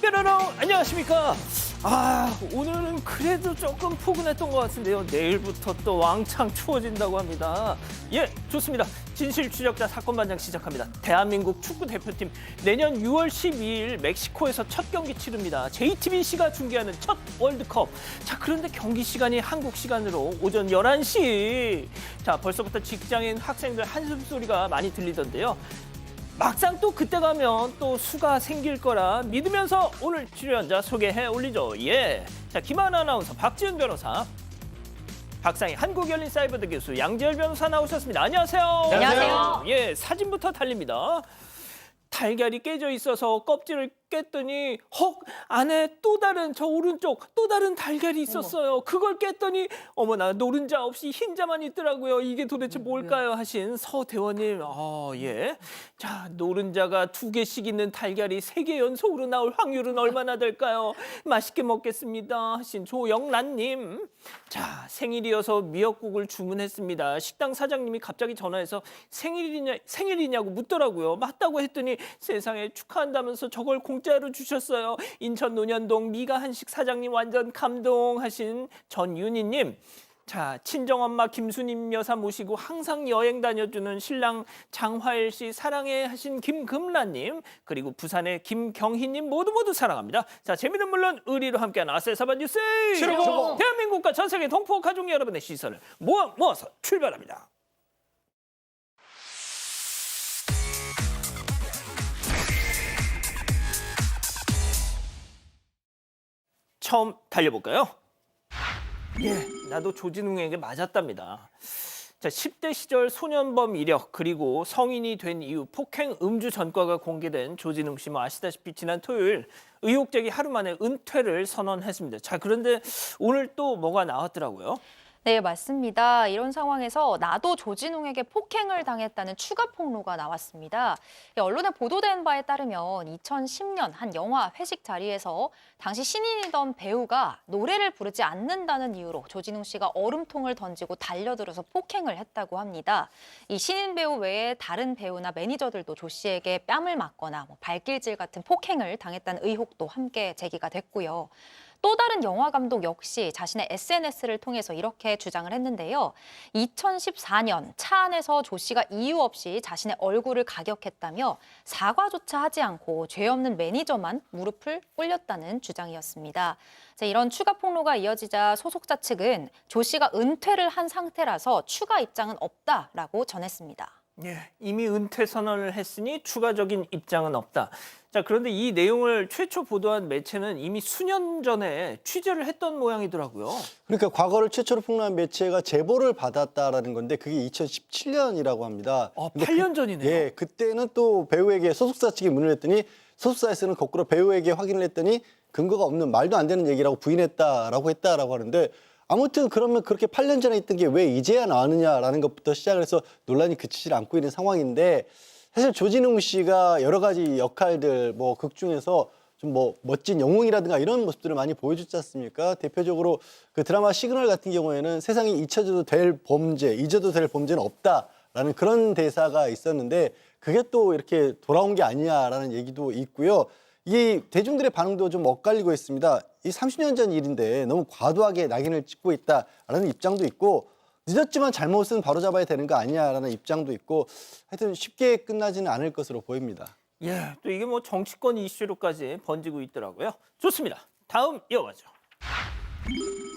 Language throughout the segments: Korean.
뾰로롱 안녕하십니까. 오늘은 그래도 조금 포근했던 것 같은데요. 내일부터 또 왕창 추워진다고 합니다. 예, 좋습니다. 진실 추적자 사건 반장 시작합니다. 대한민국 축구 대표팀 내년 6월 12일 멕시코에서 첫 경기 치릅니다. JTBC가 중계하는 첫 월드컵. 자, 그런데 경기 시간이 한국 시간으로 오전 11시. 자, 벌써부터 직장인 학생들 한숨 소리가 많이 들리던데요. 막상 또 그때 가면 또 수가 생길 거라 믿으면서 오늘 출연자 소개해 올리죠. 예. 자, 김하나 아나운서, 박지은 변호사, 박상희 한국열린사이버대 교수, 양지열 변호사 나오셨습니다. 안녕하세요. 안녕하세요. 예, 사진부터 달립니다. 달걀이 깨져 있어서 껍질을 깼더니 안에 또 다른 저 오른쪽 또 다른 달걀이 있었어요. 그걸 깼더니 어머나 노른자 없이 흰자만 있더라고요. 이게 도대체 뭘까요? 하신 서대원님. 예. 자, 노른자가 2개씩 있는 달걀이 3개 연속으로 나올 확률은 얼마나 될까요? 맛있게 먹겠습니다. 하신 조영란님. 자, 생일이어서 미역국을 주문했습니다. 식당 사장님이 갑자기 전화해서 생일이냐고 묻더라고요. 맞다고 했더니 세상에 축하한다면서 저걸 공짜로 주셨어요. 인천 논현동 미가 한식 사장님 완전 감동하신 전윤희님. 자, 친정엄마 김수님 여사 모시고 항상 여행 다녀주는 신랑 장화일 씨 사랑해 하신 김금란님, 그리고 부산의 김경희님 모두 사랑합니다. 자, 재미는 물론 의리로 함께하는 아세사반 뉴스 출고! 대한민국과 전 세계 동포 가족 여러분의 시선을 모아서 출발합니다. 처음 달려볼까요? 예, 나도 조진웅에게 맞았답니다. 자, 10대 시절 소년범 이력 그리고 성인이 된 이후 폭행 음주 전과가 공개된 조진웅 씨, 아시다시피 지난 토요일 의혹 제기 하루 만에 은퇴를 선언했습니다. 자, 그런데 오늘 또 뭐가 나왔더라고요. 네, 맞습니다. 이런 상황에서 나도 조진웅에게 폭행을 당했다는 추가 폭로가 나왔습니다. 언론에 보도된 바에 따르면 2010년 한 영화 회식 자리에서 당시 신인이던 배우가 노래를 부르지 않는다는 이유로 조진웅 씨가 얼음통을 던지고 달려들어서 폭행을 했다고 합니다. 이 신인 배우 외에 다른 배우나 매니저들도 조 씨에게 뺨을 맞거나 발길질 같은 폭행을 당했다는 의혹도 함께 제기가 됐고요. 또 다른 영화 감독 역시 자신의 SNS를 통해서 이렇게 주장을 했는데요. 2014년 차 안에서 조 씨가 이유 없이 자신의 얼굴을 가격했다며 사과조차 하지 않고 죄 없는 매니저만 무릎을 꿇렸다는 주장이었습니다. 이런 추가 폭로가 이어지자 소속사 측은 조 씨가 은퇴를 한 상태라서 추가 입장은 없다라고 전했습니다. 예, 이미 은퇴 선언을 했으니 추가적인 입장은 없다. 자, 그런데 이 내용을 최초 보도한 매체는 이미 수년 전에 취재를 했던 모양이더라고요. 그러니까 과거를 최초로 폭로한 매체가 제보를 받았다라는 건데 그게 2017년이라고 합니다. 8년 전이네요. 예, 그때는 또 배우에게 소속사 측이 문을 했더니 소속사에서는 거꾸로 배우에게 확인을 했더니 근거가 없는 말도 안 되는 얘기라고 부인했다라고 하는데 아무튼 그러면 그렇게 8년 전에 있던 게 왜 이제야 나왔느냐라는 것부터 시작을 해서 논란이 그치지 않고 있는 상황인데 사실 조진웅 씨가 여러 가지 역할들 극 중에서 좀 멋진 영웅이라든가 이런 모습들을 많이 보여줬지 않습니까? 대표적으로 그 드라마 시그널 같은 경우에는 세상에 잊혀도 될 범죄는 없다라는 그런 대사가 있었는데 그게 또 이렇게 돌아온 게 아니냐라는 얘기도 있고요. 이 대중들의 반응도 좀 엇갈리고 있습니다. 이 30년 전 일인데 너무 과도하게 낙인을 찍고 있다라는 입장도 있고 늦었지만 잘못은 바로잡아야 되는 거 아니냐라는 입장도 있고 하여튼 쉽게 끝나지는 않을 것으로 보입니다. 예, 또 이게 정치권 이슈로까지 번지고 있더라고요. 좋습니다. 다음 이어가죠.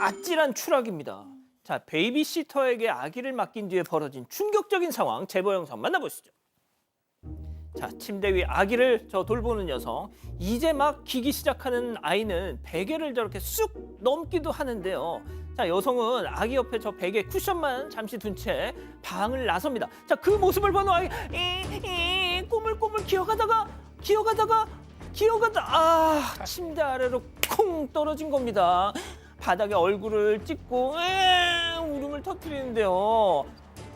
아찔한 추락입니다. 자, 베이비시터에게 아기를 맡긴 뒤에 벌어진 충격적인 상황, 제보 영상 만나보시죠. 자, 침대 위 아기를 돌보는 여성. 이제 막 기기 시작하는 아이는 베개를 저렇게 쑥 넘기도 하는데요. 자, 여성은 아기 옆에 저 베개 쿠션만 잠시 둔 채 방을 나섭니다. 자, 그 모습을 보는 아이 꼬물꼬물 기어가다가 침대 아래로 콩 떨어진 겁니다. 바닥에 얼굴을 찍고 울음을 터뜨리는데요.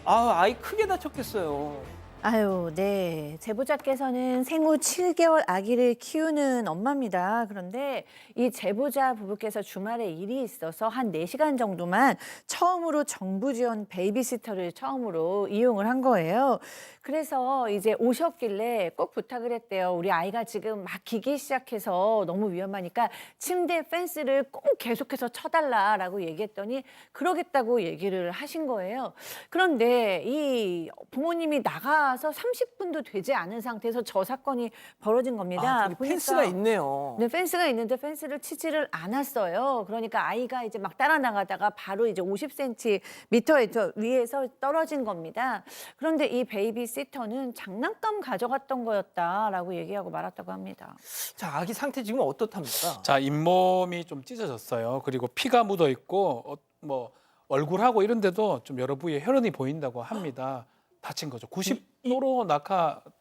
아이 크게 다쳤겠어요. 아유, 네. 제보자께서는 생후 7개월 아기를 키우는 엄마입니다. 그런데 이 제보자 부부께서 주말에 일이 있어서 한 4시간 정도만 처음으로 정부 지원 베이비시터를 처음으로 이용을 한 거예요. 그래서 이제 오셨길래 꼭 부탁을 했대요. 우리 아이가 지금 막 기기 시작해서 너무 위험하니까 침대 펜스를 꼭 계속해서 쳐달라라고 얘기했더니 그러겠다고 얘기를 하신 거예요. 그런데 이 부모님이 나가서 30분도 되지 않은 상태에서 저 사건이 벌어진 겁니다. 저기 펜스가 있네요. 네, 펜스가 있는데 펜스를 치지를 않았어요. 그러니까 아이가 이제 막 따라 나가다가 바로 이제 50cm 위에서 떨어진 겁니다. 그런데 이 베이비시터는 장난감 가져갔던 거였다라고 얘기하고 말았다고 합니다. 자, 아기 상태 지금 어떻답니까? 자, 잇몸이 좀 찢어졌어요. 그리고 피가 묻어 있고 뭐 얼굴하고 이런 데도 좀 여러 부위에 혈흔이 보인다고 합니다. 다친 거죠. 90도로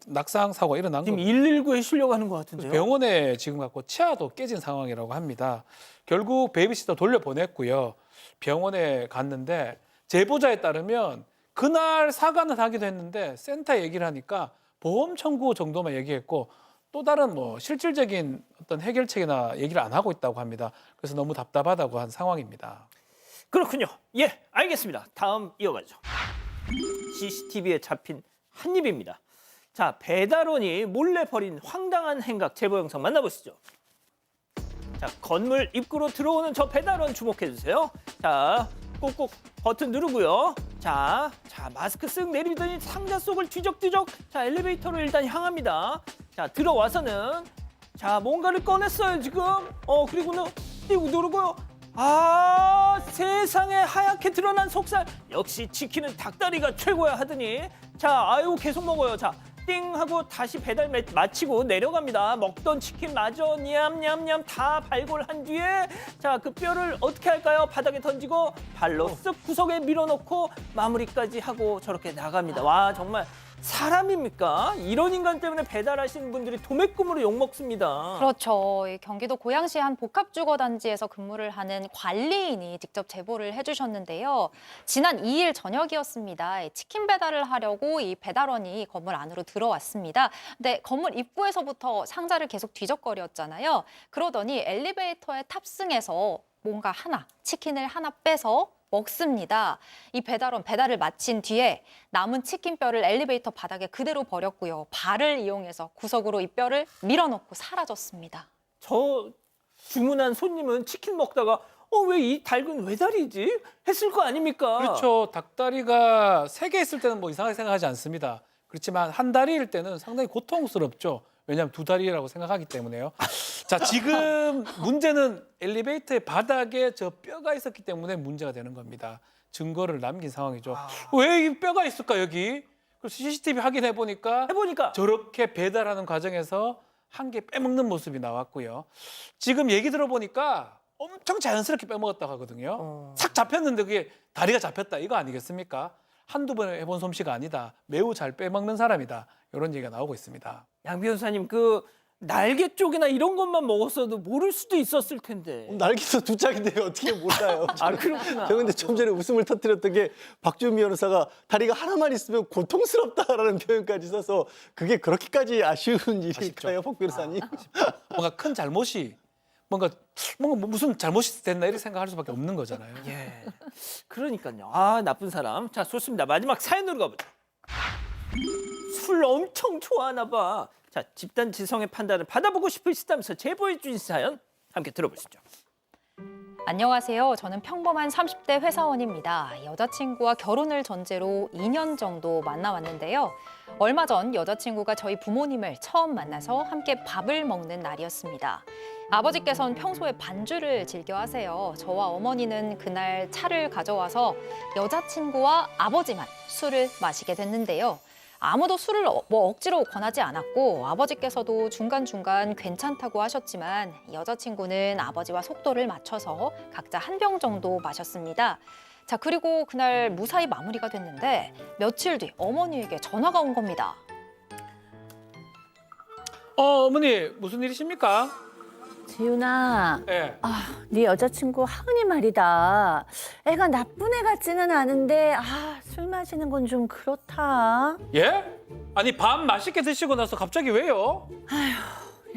낙상 사고가 일어난 지금 거죠. 119에 실려가는 것 같은데요. 병원에 지금 갖고 치아도 깨진 상황이라고 합니다. 결국 베이비시터 돌려보냈고요. 병원에 갔는데 제보자에 따르면 그날 사과는 하기도 했는데 센터 얘기를 하니까 보험 청구 정도만 얘기했고 또 다른 뭐 실질적인 어떤 해결책이나 얘기를 안 하고 있다고 합니다. 그래서 너무 답답하다고 한 상황입니다. 그렇군요. 예, 알겠습니다. 다음 이어가죠. CCTV에 잡힌 한 입입니다. 자, 배달원이 몰래 벌인 황당한 행각 제보 영상 만나보시죠. 자, 건물 입구로 들어오는 저 배달원 주목해 주세요. 자, 꾹꾹 버튼 누르고요. 자, 마스크 쓱 내리더니 상자 속을 뒤적뒤적. 자, 엘리베이터로 일단 향합니다. 자, 들어와서는 자, 뭔가를 꺼냈어요 지금. 그리고는 띄고 누르고요. 아, 세상에 하얗게 드러난 속살. 역시 치킨은 닭다리가 최고야 하더니 자, 아유 계속 먹어요. 자, 띵 하고 다시 배달 마치고 내려갑니다. 먹던 치킨 마저 냠냠냠 다 발골한 뒤에 자, 그 뼈를 어떻게 할까요? 바닥에 던지고 발로 쓱 구석에 밀어넣고 마무리까지 하고 저렇게 나갑니다. 와, 정말 사람입니까? 이런 인간 때문에 배달하시는 분들이 도매금으로 욕먹습니다. 그렇죠. 이 경기도 고양시 한 복합주거단지에서 근무를 하는 관리인이 직접 제보를 해주셨는데요. 지난 2일 저녁이었습니다. 치킨 배달을 하려고 이 배달원이 건물 안으로 들어왔습니다. 근데 건물 입구에서부터 상자를 계속 뒤적거렸잖아요. 그러더니 엘리베이터에 탑승해서 뭔가 치킨을 하나 빼서 먹습니다. 이 배달원 배달을 마친 뒤에 남은 치킨뼈를 엘리베이터 바닥에 그대로 버렸고요. 발을 이용해서 구석으로 이 뼈를 밀어넣고 사라졌습니다. 저 주문한 손님은 치킨 먹다가 왜 이 닭은 왜 다리지? 했을 거 아닙니까? 그렇죠. 닭다리가 3개 있을 때는 뭐 이상하게 생각하지 않습니다. 그렇지만 한 다리일 때는 상당히 고통스럽죠. 왜냐하면 2다리라고 생각하기 때문에요. 자, 지금 문제는 엘리베이터의 바닥에 저 뼈가 있었기 때문에 문제가 되는 겁니다. 증거를 남긴 상황이죠. 왜 이 뼈가 있을까 여기? 그래서 CCTV 확인해 보니까 해보니까 저렇게 배달하는 과정에서 한 개 빼먹는 모습이 나왔고요. 지금 얘기 들어보니까 엄청 자연스럽게 빼먹었다고 하거든요. 싹 잡혔는데 그게 다리가 잡혔다 이거 아니겠습니까? 한두 번 해본 솜씨가 아니다. 매우 잘 빼먹는 사람이다. 이런 얘기가 나오고 있습니다. 양 변호사님 그 날개 쪽이나 이런 것만 먹었어도 모를 수도 있었을 텐데. 날개도 2짝인데 어떻게 몰라요. 아, 그렇구나. 저 근데 좀 전에 웃음을 터뜨렸던 게 박주민 변호사가 다리가 하나만 있으면 고통스럽다라는 표현까지 써서 그게 그렇게까지 아쉬운 일일까요, 박 변호사님? 뭔가 큰 잘못이 뭔가 무슨 잘못이 됐나 이렇게 생각할 수밖에 없는 거잖아요. 예. 그러니까요. 아, 나쁜 사람. 자, 좋습니다. 마지막 사연으로 가보죠. 술 엄청 좋아하나 봐. 자, 집단 지성의 판단을 받아보고 싶으시다면서 제보해 주신 사연 함께 들어보시죠. 안녕하세요. 저는 평범한 30대 회사원입니다. 여자친구와 결혼을 전제로 2년 정도 만나왔는데요. 얼마 전 여자친구가 저희 부모님을 처음 만나서 함께 밥을 먹는 날이었습니다. 아버지께서는 평소에 반주를 즐겨 하세요. 저와 어머니는 그날 차를 가져와서 여자친구와 아버지만 술을 마시게 됐는데요. 아무도 술을 억지로 권하지 않았고 아버지께서도 중간중간 괜찮다고 하셨지만 여자친구는 아버지와 속도를 맞춰서 각자 한 병 정도 마셨습니다. 자, 그리고 그날 무사히 마무리가 됐는데 며칠 뒤 어머니에게 전화가 온 겁니다. 어머니 무슨 일이십니까? 지윤아, 예. 네 여자친구 하은이 말이다. 애가 나쁜 애 같지는 않은데 술 마시는 건 좀 그렇다. 예? 아니 밥 맛있게 드시고 나서 갑자기 왜요?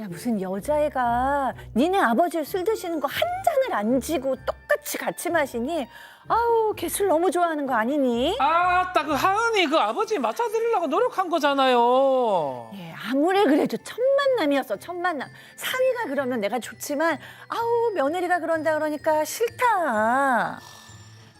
야, 무슨 여자애가 니네 아버지 술 드시는 거 한 잔을 안 지고 똑같이 같이 마시니? 아우, 걔 술 너무 좋아하는 거 아니니? 아따 그 하은이 그 아버지 맞춰드리려고 노력한 거잖아요. 예, 아무리 그래도 첫 만남이었어, 첫 만남. 사위가 그러면 내가 좋지만 아우, 며느리가 그런다 그러니까 싫다.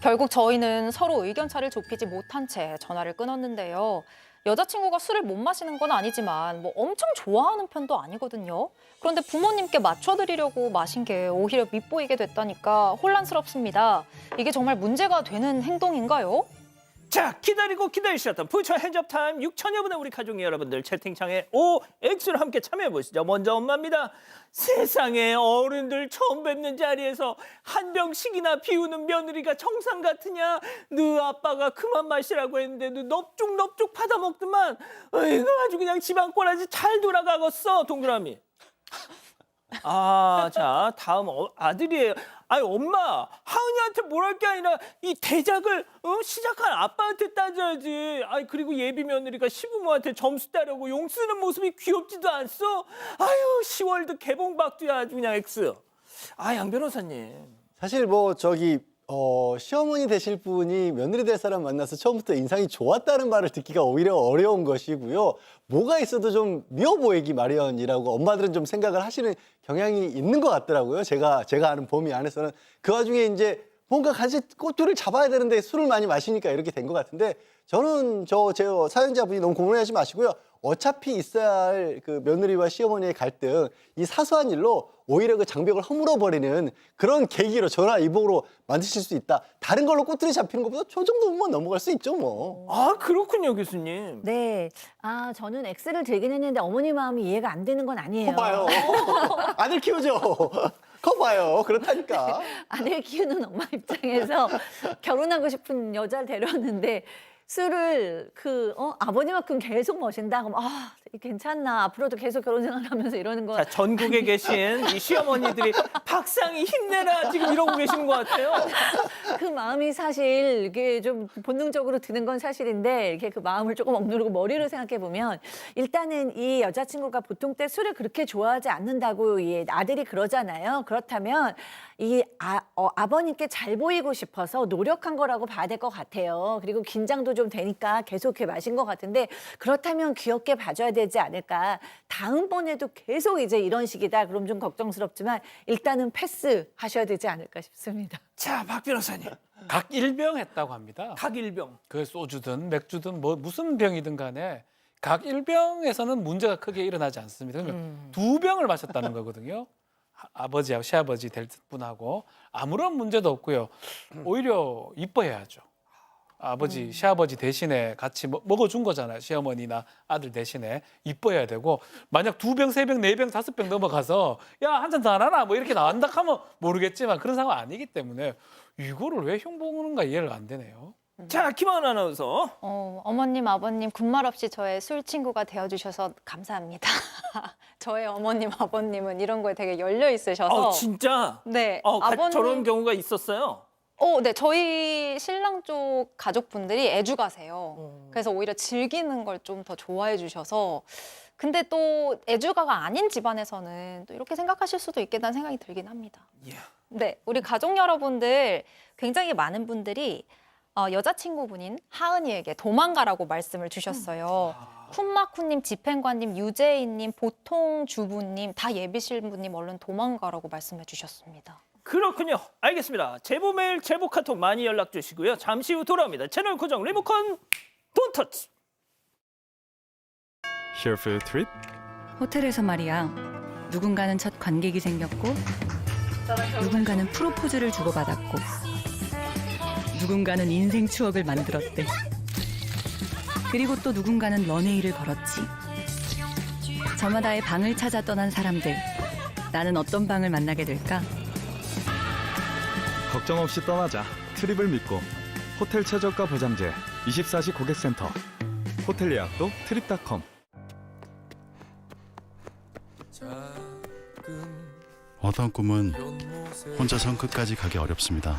결국 저희는 서로 의견차를 좁히지 못한 채 전화를 끊었는데요. 여자친구가 술을 못 마시는 건 아니지만 뭐 엄청 좋아하는 편도 아니거든요. 그런데 부모님께 맞춰드리려고 마신 게 오히려 밉보이게 됐다니까 혼란스럽습니다. 이게 정말 문제가 되는 행동인가요? 자, 기다리고 기다리셨던 부처 핸즈업 타임 6천여 분의 우리 가족 여러분들 채팅창에 OX로 함께 참여해 보시죠. 먼저 엄마입니다. 세상에 어른들 처음 뵙는 자리에서 한 병씩이나 비우는 며느리가 정상 같으냐? 너 아빠가 그만 마시라고 했는데 너 넙죽넙죽 받아먹더만. 이거 아주 그냥 집안 꼬라지 잘 돌아가겠어, 동그라미. 자, 다음 아들이에요. 아니, 엄마, 하은이한테 뭘 할 게 아니라 이 대작을 시작한 아빠한테 따져야지. 아니, 그리고 예비 며느리가 시부모한테 점수 따려고 용 쓰는 모습이 귀엽지도 않소? 아유, 10월드 개봉박두야, 아주 그냥 X. 양 변호사님. 사실 뭐 시어머니 되실 분이 며느리 될 사람 만나서 처음부터 인상이 좋았다는 말을 듣기가 오히려 어려운 것이고요. 뭐가 있어도 좀 미워 보이기 마련이라고 엄마들은 좀 생각을 하시는 경향이 있는 것 같더라고요. 제가 아는 범위 안에서는. 그 와중에 이제 뭔가 같이 꼬투리를 잡아야 되는데 술을 많이 마시니까 이렇게 된 것 같은데, 저는 제 사연자분이 너무 고민하지 마시고요. 어차피 있어야 할 그 며느리와 시어머니의 갈등, 이 사소한 일로 오히려 그 장벽을 허물어 버리는 그런 계기로 전화위복으로 만드실 수 있다. 다른 걸로 꼬투리 잡히는 것보다 저 정도면 넘어갈 수 있죠, 뭐. 그렇군요, 교수님. 네, 저는 X를 들긴 했는데 어머니 마음이 이해가 안 되는 건 아니에요. 커봐요. 아들 키우죠. 커봐요. 그렇다니까. 아들 키우는 엄마 입장에서 결혼하고 싶은 여자를 데려왔는데 술을 아버지만큼 계속 마신다. 그럼 괜찮나? 앞으로도 계속 결혼 생활하면서 이러는 거. 자, 전국에 계신 이 시어머니들이 박상이 힘내라 지금 이러고 계시는 것 같아요. 그 마음이 사실 이게 좀 본능적으로 드는 건 사실인데, 이렇게 그 마음을 조금 억누르고 머리로 생각해 보면, 일단은 이 여자친구가 보통 때 술을 그렇게 좋아하지 않는다고 이 아들이 그러잖아요. 그렇다면 이 아버님께 잘 보이고 싶어서 노력한 거라고 봐야 될 것 같아요. 그리고 긴장도 좀 되니까 계속 이렇게 마신 것 같은데, 그렇다면 귀엽게 봐줘야 되지 않을까. 다음번에도 계속 이제 이런 식이다. 그럼 좀 걱정스럽지만 일단은 패스하셔야 되지 않을까 싶습니다. 자, 박 변호사님. 각일병 했다고 합니다. 각일병. 그 소주든 맥주든 뭐 무슨 병이든 간에 각일병에서는 문제가 크게 일어나지 않습니다. 그러니까 두 병을 마셨다는 거거든요. 아버지하고 시아버지 될 분하고 아무런 문제도 없고요. 오히려 이뻐해야죠. 아버지, 시아버지 대신에 같이 먹어준 거잖아요. 시어머니나 아들 대신에 이뻐해야 되고, 만약 2병, 3병, 4병, 5병 넘어가서 야, 한 잔 더 안 하나? 뭐 이렇게 나온다 하면 모르겠지만 그런 상황 아니기 때문에 이거를 왜 흉보는가 이해가 안 되네요. 자, 김하은 아나운서. 어머님, 아버님 군말 없이 저의 술 친구가 되어주셔서 감사합니다. 저의 어머님, 아버님은 이런 거에 되게 열려 있으셔서. 진짜? 네, 저런 경우가 있었어요? 네, 저희 신랑 쪽 가족분들이 애주가세요. 그래서 오히려 즐기는 걸 좀 더 좋아해 주셔서. 근데 또 애주가가 아닌 집안에서는 또 이렇게 생각하실 수도 있겠다는 생각이 들긴 합니다. 네, 우리 가족 여러분들 굉장히 많은 분들이 여자친구분인 하은이에게 도망가라고 말씀을 주셨어요. 쿤마쿠님, 집행관님, 유재인님, 보통 주부님, 다 예비신부님 얼른 도망가라고 말씀해 주셨습니다. 그렇군요. 알겠습니다. 제보 메일, 제보 카톡 많이 연락 주시고요. 잠시 후 돌아옵니다. 채널 고정 리모컨 돈 터치. Here for your trip? 호텔에서 말이야. 누군가는 첫 관객이 생겼고, 누군가는 프로포즈를 주고받았고, 누군가는 인생 추억을 만들었대. 그리고 또 누군가는 런웨이를 걸었지. 저마다의 방을 찾아 떠난 사람들. 나는 어떤 방을 만나게 될까? 걱정 없이 떠나자. 트립을 믿고 호텔 최저가 보장제 24시 고객센터. 호텔 예약도 트립닷컴. 어떤 꿈은 혼자선 끝까지 가기 어렵습니다.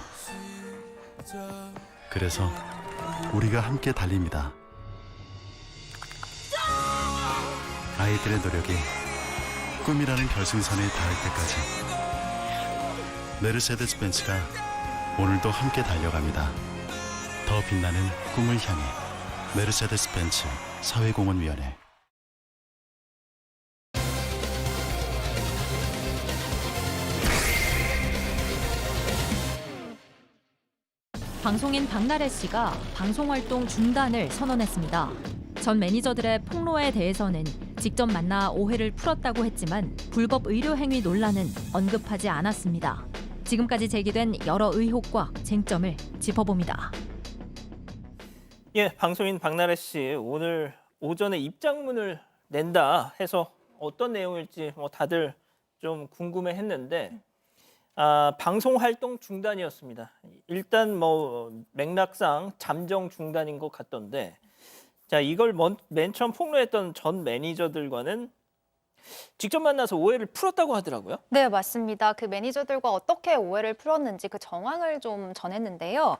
그래서 우리가 함께 달립니다. 아이들의 노력이 꿈이라는 결승선에 닿을 때까지 메르세데스 벤츠가 오늘도 함께 달려갑니다. 더 빛나는 꿈을 향해 메르세데스 벤츠 사회공헌위원회. 방송인 박나래 씨가 방송 활동 중단을 선언했습니다. 전 매니저들의 폭로에 대해서는 직접 만나 오해를 풀었다고 했지만 불법 의료 행위 논란은 언급하지 않았습니다. 지금까지 제기된 여러 의혹과 쟁점을 짚어봅니다. 예, 방송인 박나래 씨 오늘 오전에 입장문을 낸다 해서 어떤 내용일지 다들 좀 궁금해했는데 방송 활동 중단이었습니다. 일단 맥락상 잠정 중단인 것 같던데, 자 이걸 맨 처음 폭로했던 전 매니저들과는 직접 만나서 오해를 풀었다고 하더라고요. 네, 맞습니다. 그 매니저들과 어떻게 오해를 풀었는지 그 정황을 좀 전했는데요.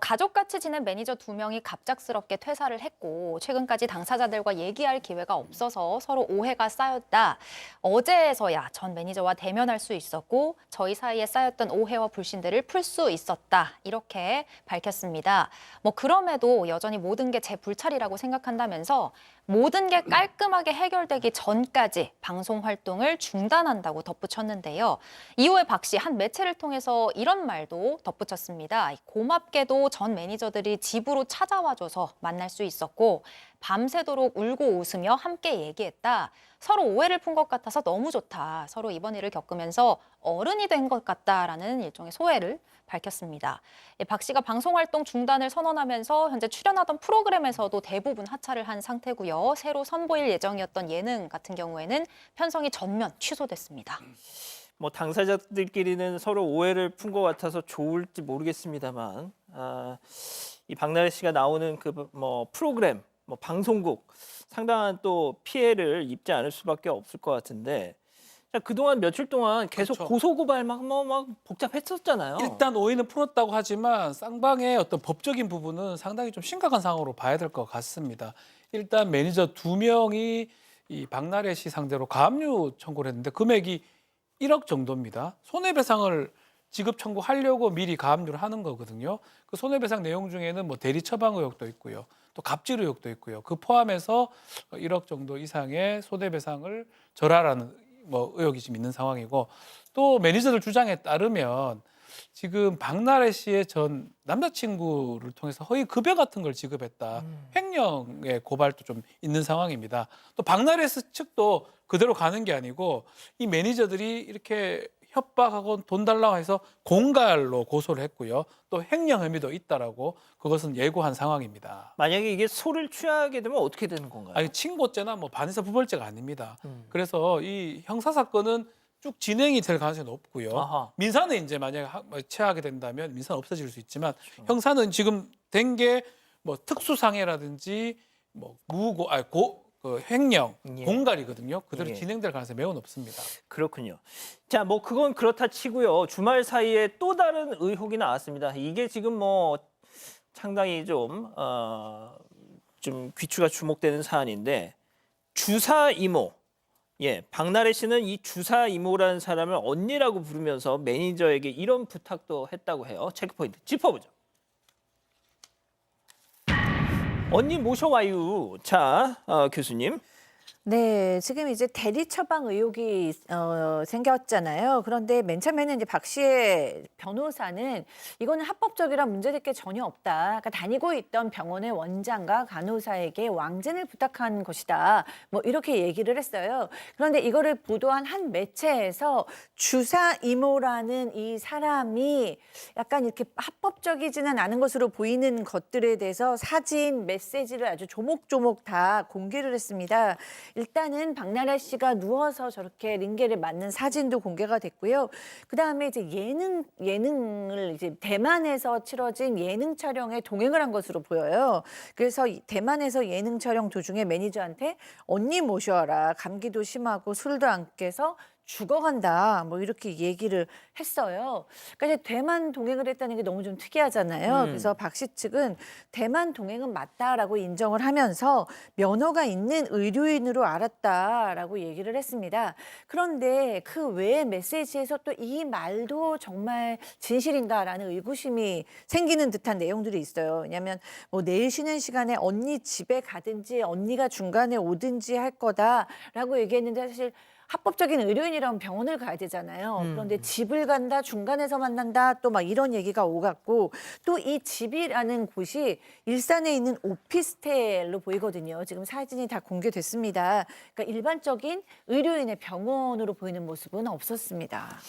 가족같이 지낸 매니저 2명이 갑작스럽게 퇴사를 했고 최근까지 당사자들과 얘기할 기회가 없어서 서로 오해가 쌓였다. 어제에서야 전 매니저와 대면할 수 있었고 저희 사이에 쌓였던 오해와 불신들을 풀 수 있었다. 이렇게 밝혔습니다. 그럼에도 여전히 모든 게 제 불찰이라고 생각한다면서 모든 게 깔끔하게 해결되기 전까지 방송 활동을 중단한다고 덧붙였는데요. 이후에 박 씨 한 매체를 통해서 이런 말도 덧붙였습니다. 고맙게도 전 매니저들이 집으로 찾아와줘서 만날 수 있었고 밤새도록 울고 웃으며 함께 얘기했다. 서로 오해를 푼 것 같아서 너무 좋다. 서로 이번 일을 겪으면서 어른이 된 것 같다라는 일종의 소회를 밝혔습니다. 박 씨가 방송활동 중단을 선언하면서 현재 출연하던 프로그램에서도 대부분 하차를 한 상태고요. 새로 선보일 예정이었던 예능 같은 경우에는 편성이 전면 취소됐습니다. 당사자들끼리는 서로 오해를 푼 것 같아서 좋을지 모르겠습니다만 이 박나래 씨가 나오는 그 프로그램, 방송국 상당한 또 피해를 입지 않을 수밖에 없을 것 같은데, 그동안 며칠 동안 계속 그렇죠. 고소고발 막 복잡했었잖아요. 일단 오해는 풀었다고 하지만 쌍방의 어떤 법적인 부분은 상당히 좀 심각한 상황으로 봐야 될 것 같습니다. 일단 매니저 2명이 이 박나래 씨 상대로 가압류 청구를 했는데 금액이 1억 정도입니다. 손해배상을 지급 청구하려고 미리 가압류를 하는 거거든요. 그 손해배상 내용 중에는 대리 처방 의혹도 있고요. 또 갑질 의혹도 있고요. 그 포함해서 1억 정도 이상의 손해배상을 절하라는 의혹이 지금 있는 상황이고, 또 매니저들 주장에 따르면 지금 박나래 씨의 전 남자친구를 통해서 허위 급여 같은 걸 지급했다. 횡령의 고발도 좀 있는 상황입니다. 또 박나래 씨 측도 그대로 가는 게 아니고 이 매니저들이 이렇게 협박하고 돈 달라고 해서 공갈로 고소를 했고요. 또 횡령 혐의도 있다라고 그것은 예고한 상황입니다. 만약에 이게 소를 취하게 되면 어떻게 되는 건가요? 아니 친고죄나 반의사 부벌죄가 아닙니다. 그래서 이 형사 사건은 쭉 진행이 될 가능성이 높고요. 아하. 민사는 이제 만약에 취하게 된다면 민사는 없어질 수 있지만 형사는 지금 된 게 특수상해라든지 횡령, 예. 공갈이거든요. 그대로 예. 진행될 가능성이 매우 높습니다. 그렇군요. 자, 그건 그렇다 치고요. 주말 사이에 또 다른 의혹이 나왔습니다. 이게 지금 상당히 좀 귀추가 주목되는 사안인데, 주사 이모. 예, 박나래 씨는 이 주사 이모라는 사람을 언니라고 부르면서 매니저에게 이런 부탁도 했다고 해요. 체크포인트 짚어보죠. 언니 모셔와요. 자, 교수님. 네, 지금 이제 대리 처방 의혹이 생겼잖아요. 그런데 맨 처음에는 이제 박 씨의 변호사는 이거는 합법적이라 문제될 게 전혀 없다. 그러니까 다니고 있던 병원의 원장과 간호사에게 왕진을 부탁한 것이다. 이렇게 얘기를 했어요. 그런데 이거를 보도한 한 매체에서 주사 이모라는 이 사람이 약간 이렇게 합법적이지는 않은 것으로 보이는 것들에 대해서 사진, 메시지를 아주 조목조목 다 공개를 했습니다. 일단은 박나래 씨가 누워서 저렇게 링겔을 맞는 사진도 공개가 됐고요. 그다음에 이제 예능을 이제 대만에서 치러진 예능 촬영에 동행을 한 것으로 보여요. 그래서 대만에서 예능 촬영 도중에 매니저한테 언니 모셔와라. 감기도 심하고 술도 안 깨서 죽어간다 뭐 이렇게 얘기를 했어요. 그러니까 이제 대만 동행을 했다는 게 너무 좀 특이하잖아요. 그래서 박 씨 측은 대만 동행은 맞다라고 인정을 하면서 면허가 있는 의료인으로 알았다라고 얘기를 했습니다. 그런데 그 외의 메시지에서 또 이 말도 정말 진실인가라는 의구심이 생기는 듯한 내용들이 있어요. 왜냐하면 뭐 내일 쉬는 시간에 언니 집에 가든지 언니가 중간에 오든지 할 거다라고 얘기했는데 사실 합법적인 의료인이라면 병원을 가야 되잖아요. 그런데 집을 간다, 중간에서 만난다, 또 막 이런 얘기가 오갔고 또 이 집이라는 곳이 일산에 있는 오피스텔로 보이거든요. 지금 사진이 다 공개됐습니다. 그러니까 일반적인 의료인의 병원으로 보이는 모습은 없었습니다.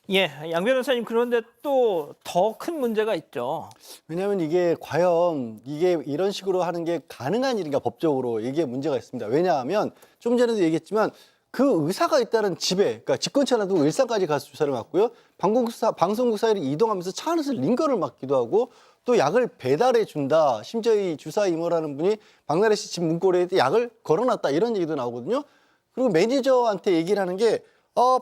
예, 양 변호사님 그런데 또 더 큰 문제가 있죠. 왜냐하면 이게 과연 이게 이런 식으로 하는 게 가능한 일인가 법적으로 이게 문제가 있습니다. 왜냐하면 좀 전에도 얘기했지만 그 의사가 있다는 집에, 그러니까 집 근처에 놔두고 일산까지 가서 주사를 맞고요. 방송국 사이를 이동하면서 차 안에서 링거를 맞기도 하고 또 약을 배달해 준다. 심지어 이 주사 이모라는 분이 박나래 씨 집 문고리에 약을 걸어놨다 이런 얘기도 나오거든요. 그리고 매니저한테 얘기를 하는 게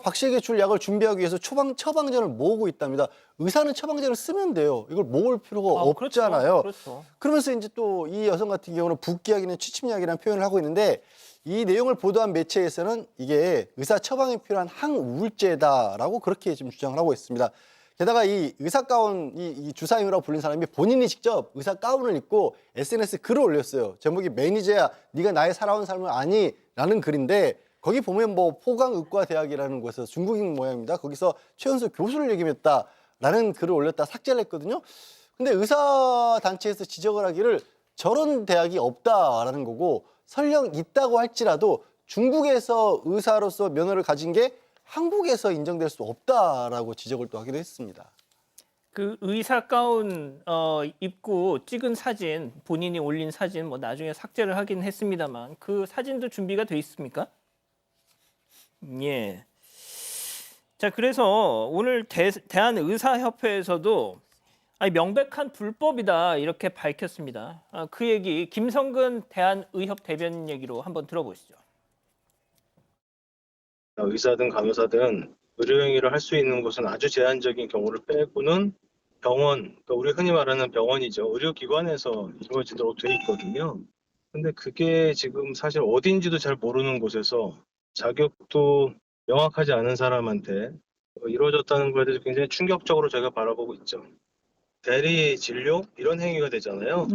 박 씨에게 줄 약을 준비하기 위해서 처방전을 모으고 있답니다. 의사는 처방전을 쓰면 돼요. 이걸 모을 필요가 없잖아요. 그렇죠. 그러면서 이제 또 이 여성 같은 경우는 붓기약이나 취침약이라는 표현을 하고 있는데 이 내용을 보도한 매체에서는 이게 의사 처방에 필요한 항우울제다라고 그렇게 지금 주장을 하고 있습니다. 게다가 이 의사 가운, 이 주사임이라고 불린 사람이 본인이 직접 의사 가운을 입고 SNS 글을 올렸어요. 제목이 매니저야, 네가 나의 살아온 삶을 아니? 라는 글인데 거기 보면 뭐 포강의과대학이라는 곳에서 중국인 모양입니다. 거기서 최연소 교수를 역임했다라는 글을 올렸다 삭제를 했거든요. 근데 의사 단체에서 지적을 하기를 저런 대학이 없다라는 거고 설령 있다고 할지라도 중국에서 의사로서 면허를 가진 게 한국에서 인정될 수 없다라고 지적을 또 하기도 했습니다. 그 의사 가운 입고 찍은 사진, 본인이 올린 사진 뭐 나중에 삭제를 하긴 했습니다만 그 사진도 준비가 돼 있습니까? 예. 자, 그래서 오늘 대한의사협회에서도 명백한 불법이다 이렇게 밝혔습니다. 그 얘기 김성근 대한의협 대변인 얘기로 한번 들어보시죠. 의사든 간호사든 의료행위를 할 수 있는 곳은 아주 제한적인 경우를 빼고는 병원, 그러니까 우리 흔히 말하는 병원이죠. 의료기관에서 이루어지도록 돼 있거든요. 근데 그게 지금 사실 어딘지도 잘 모르는 곳에서 자격도 명확하지 않은 사람한테 이루어졌다는 것에 대해서 굉장히 충격적으로 저희가 바라보고 있죠. 대리 진료 이런 행위가 되잖아요.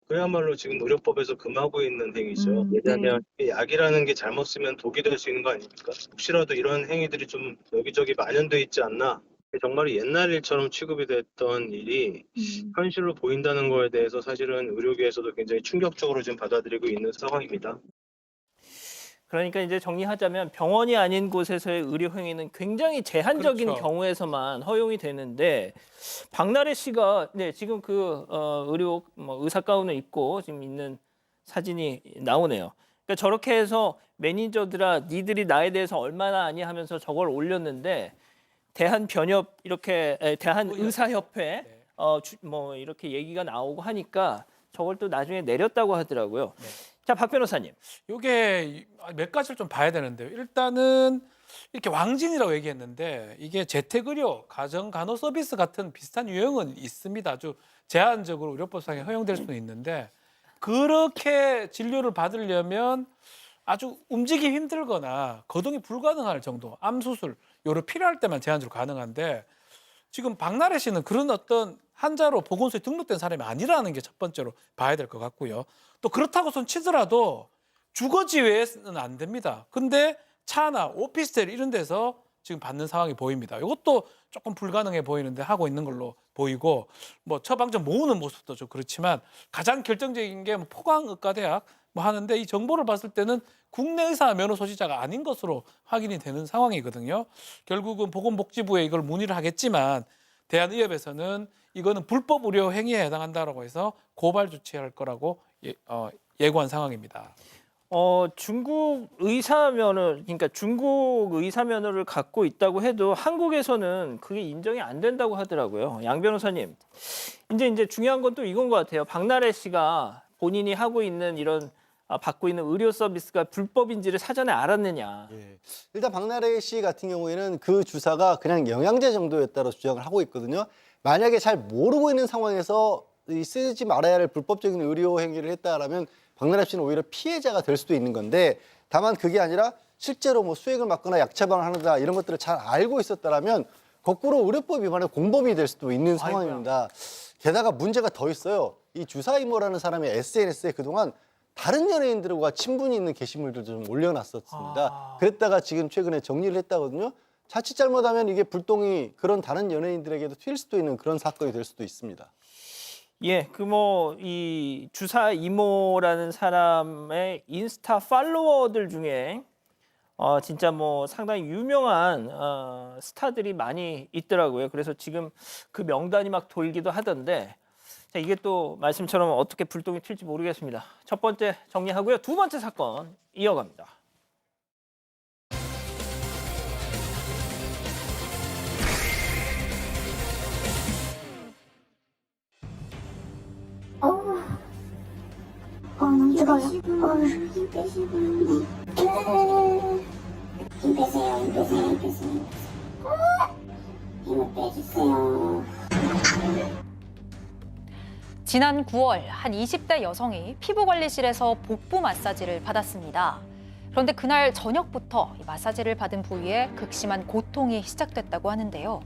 그야말로 지금 의료법에서 금하고 있는 행위죠. 왜냐하면 이 약이라는 게 잘못 쓰면 독이 될 수 있는 거 아닙니까? 혹시라도 이런 행위들이 좀 여기저기 만연돼 있지 않나. 정말 옛날 일처럼 취급이 됐던 일이 현실로 보인다는 거에 대해서 사실은 의료계에서도 굉장히 충격적으로 지금 받아들이고 있는 상황입니다. 그러니까 이제 정리하자면 병원이 아닌 곳에서의 의료 행위는 굉장히 제한적인 그렇죠. 경우에서만 허용이 되는데 박나래 씨가 지금 그 의료 의사 가운을 입고 지금 있는 사진이 나오네요. 그러니까 저렇게 해서 매니저들아 니들이 나에 대해서 얼마나 아니 하면서 저걸 올렸는데 대한변협 이렇게 대한의사협회 뭐 이렇게 얘기가 나오고 하니까 저걸 또 나중에 내렸다고 하더라고요. 네. 자, 박 변호사님. 이게 몇 가지를 좀 봐야 되는데요. 일단은 이렇게 왕진이라고 얘기했는데 이게 재택의료, 가정간호 서비스 같은 비슷한 유형은 있습니다. 아주 제한적으로 의료법상에 허용될 수는 있는데 그렇게 진료를 받으려면 아주 움직이기 힘들거나 거동이 불가능할 정도, 암수술, 요런 필요할 때만 제한적으로 가능한데 지금 박나래 씨는 그런 어떤 환자로 보건소에 등록된 사람이 아니라는 게 첫 번째로 봐야 될 것 같고요. 또 그렇다고 손 치더라도 주거지 외에는 안 됩니다. 근데 차나 오피스텔 이런 데서 지금 받는 상황이 보입니다. 이것도 조금 불가능해 보이는데 하고 있는 걸로 보이고 뭐 처방전 모으는 모습도 좀 그렇지만 가장 결정적인 게 포강의과대학 뭐 하는데 이 정보를 봤을 때는 국내 의사 면허 소지자가 아닌 것으로 확인이 되는 상황이거든요. 결국은 보건복지부에 이걸 문의를 하겠지만 대한의협에서는 이거는 불법 의료 행위에 해당한다라고 해서 고발 조치할 거라고 예고한 상황입니다. 중국 의사 면허, 그러니까 중국 의사 면허를 갖고 있다고 해도 한국에서는 그게 인정이 안 된다고 하더라고요. 양 변호사님, 이제 중요한 건 또 이건 것 같아요. 박나래 씨가 본인이 하고 있는 이런 받고 있는 의료 서비스가 불법인지를 사전에 알았느냐. 예. 일단 박나래 씨 같은 경우에는 그 주사가 그냥 영양제 정도였다고 주장을 하고 있거든요. 만약에 잘 모르고 있는 상황에서 이 쓰지 말아야 할 불법적인 의료 행위를 했다라면 박나래 씨는 오히려 피해자가 될 수도 있는 건데, 다만 그게 아니라 실제로 뭐 수액을 맞거나 약 처방을 하는다 이런 것들을 잘 알고 있었다라면 거꾸로 의료법 위반의 공범이 될 수도 있는 상황입니다. 게다가 문제가 더 있어요. 이 주사이모라는 사람이 SNS에 그동안 다른 연예인들과 친분이 있는 게시물들도 좀 올려놨었습니다. 그랬다가 지금 최근에 정리를 했다거든요. 자칫 잘못하면 이게 불똥이 그런 다른 연예인들에게도 튈 수도 있는 그런 사건이 될 수도 있습니다. 예, 그 뭐 이 주사 이모라는 사람의 인스타 팔로워들 중에 진짜 뭐 상당히 유명한 스타들이 많이 있더라고요. 그래서 지금 그 명단이 막 돌기도 하던데, 자, 이게 또 말씀처럼 어떻게 불똥이 튈지 모르겠습니다. 첫 번째 정리하고요. 두 번째 사건 이어갑니다. 너무 뜨거워요. 힘 빼시고. 힘 빼세요, 힘 빼세요, 힘 빼세요. 힘을 빼주세요. 지난 9월 한 20대 여성이 피부관리실에서 복부 마사지를 받았습니다. 그런데 그날 저녁부터 이 마사지를 받은 부위에 극심한 고통이 시작됐다고 하는데요.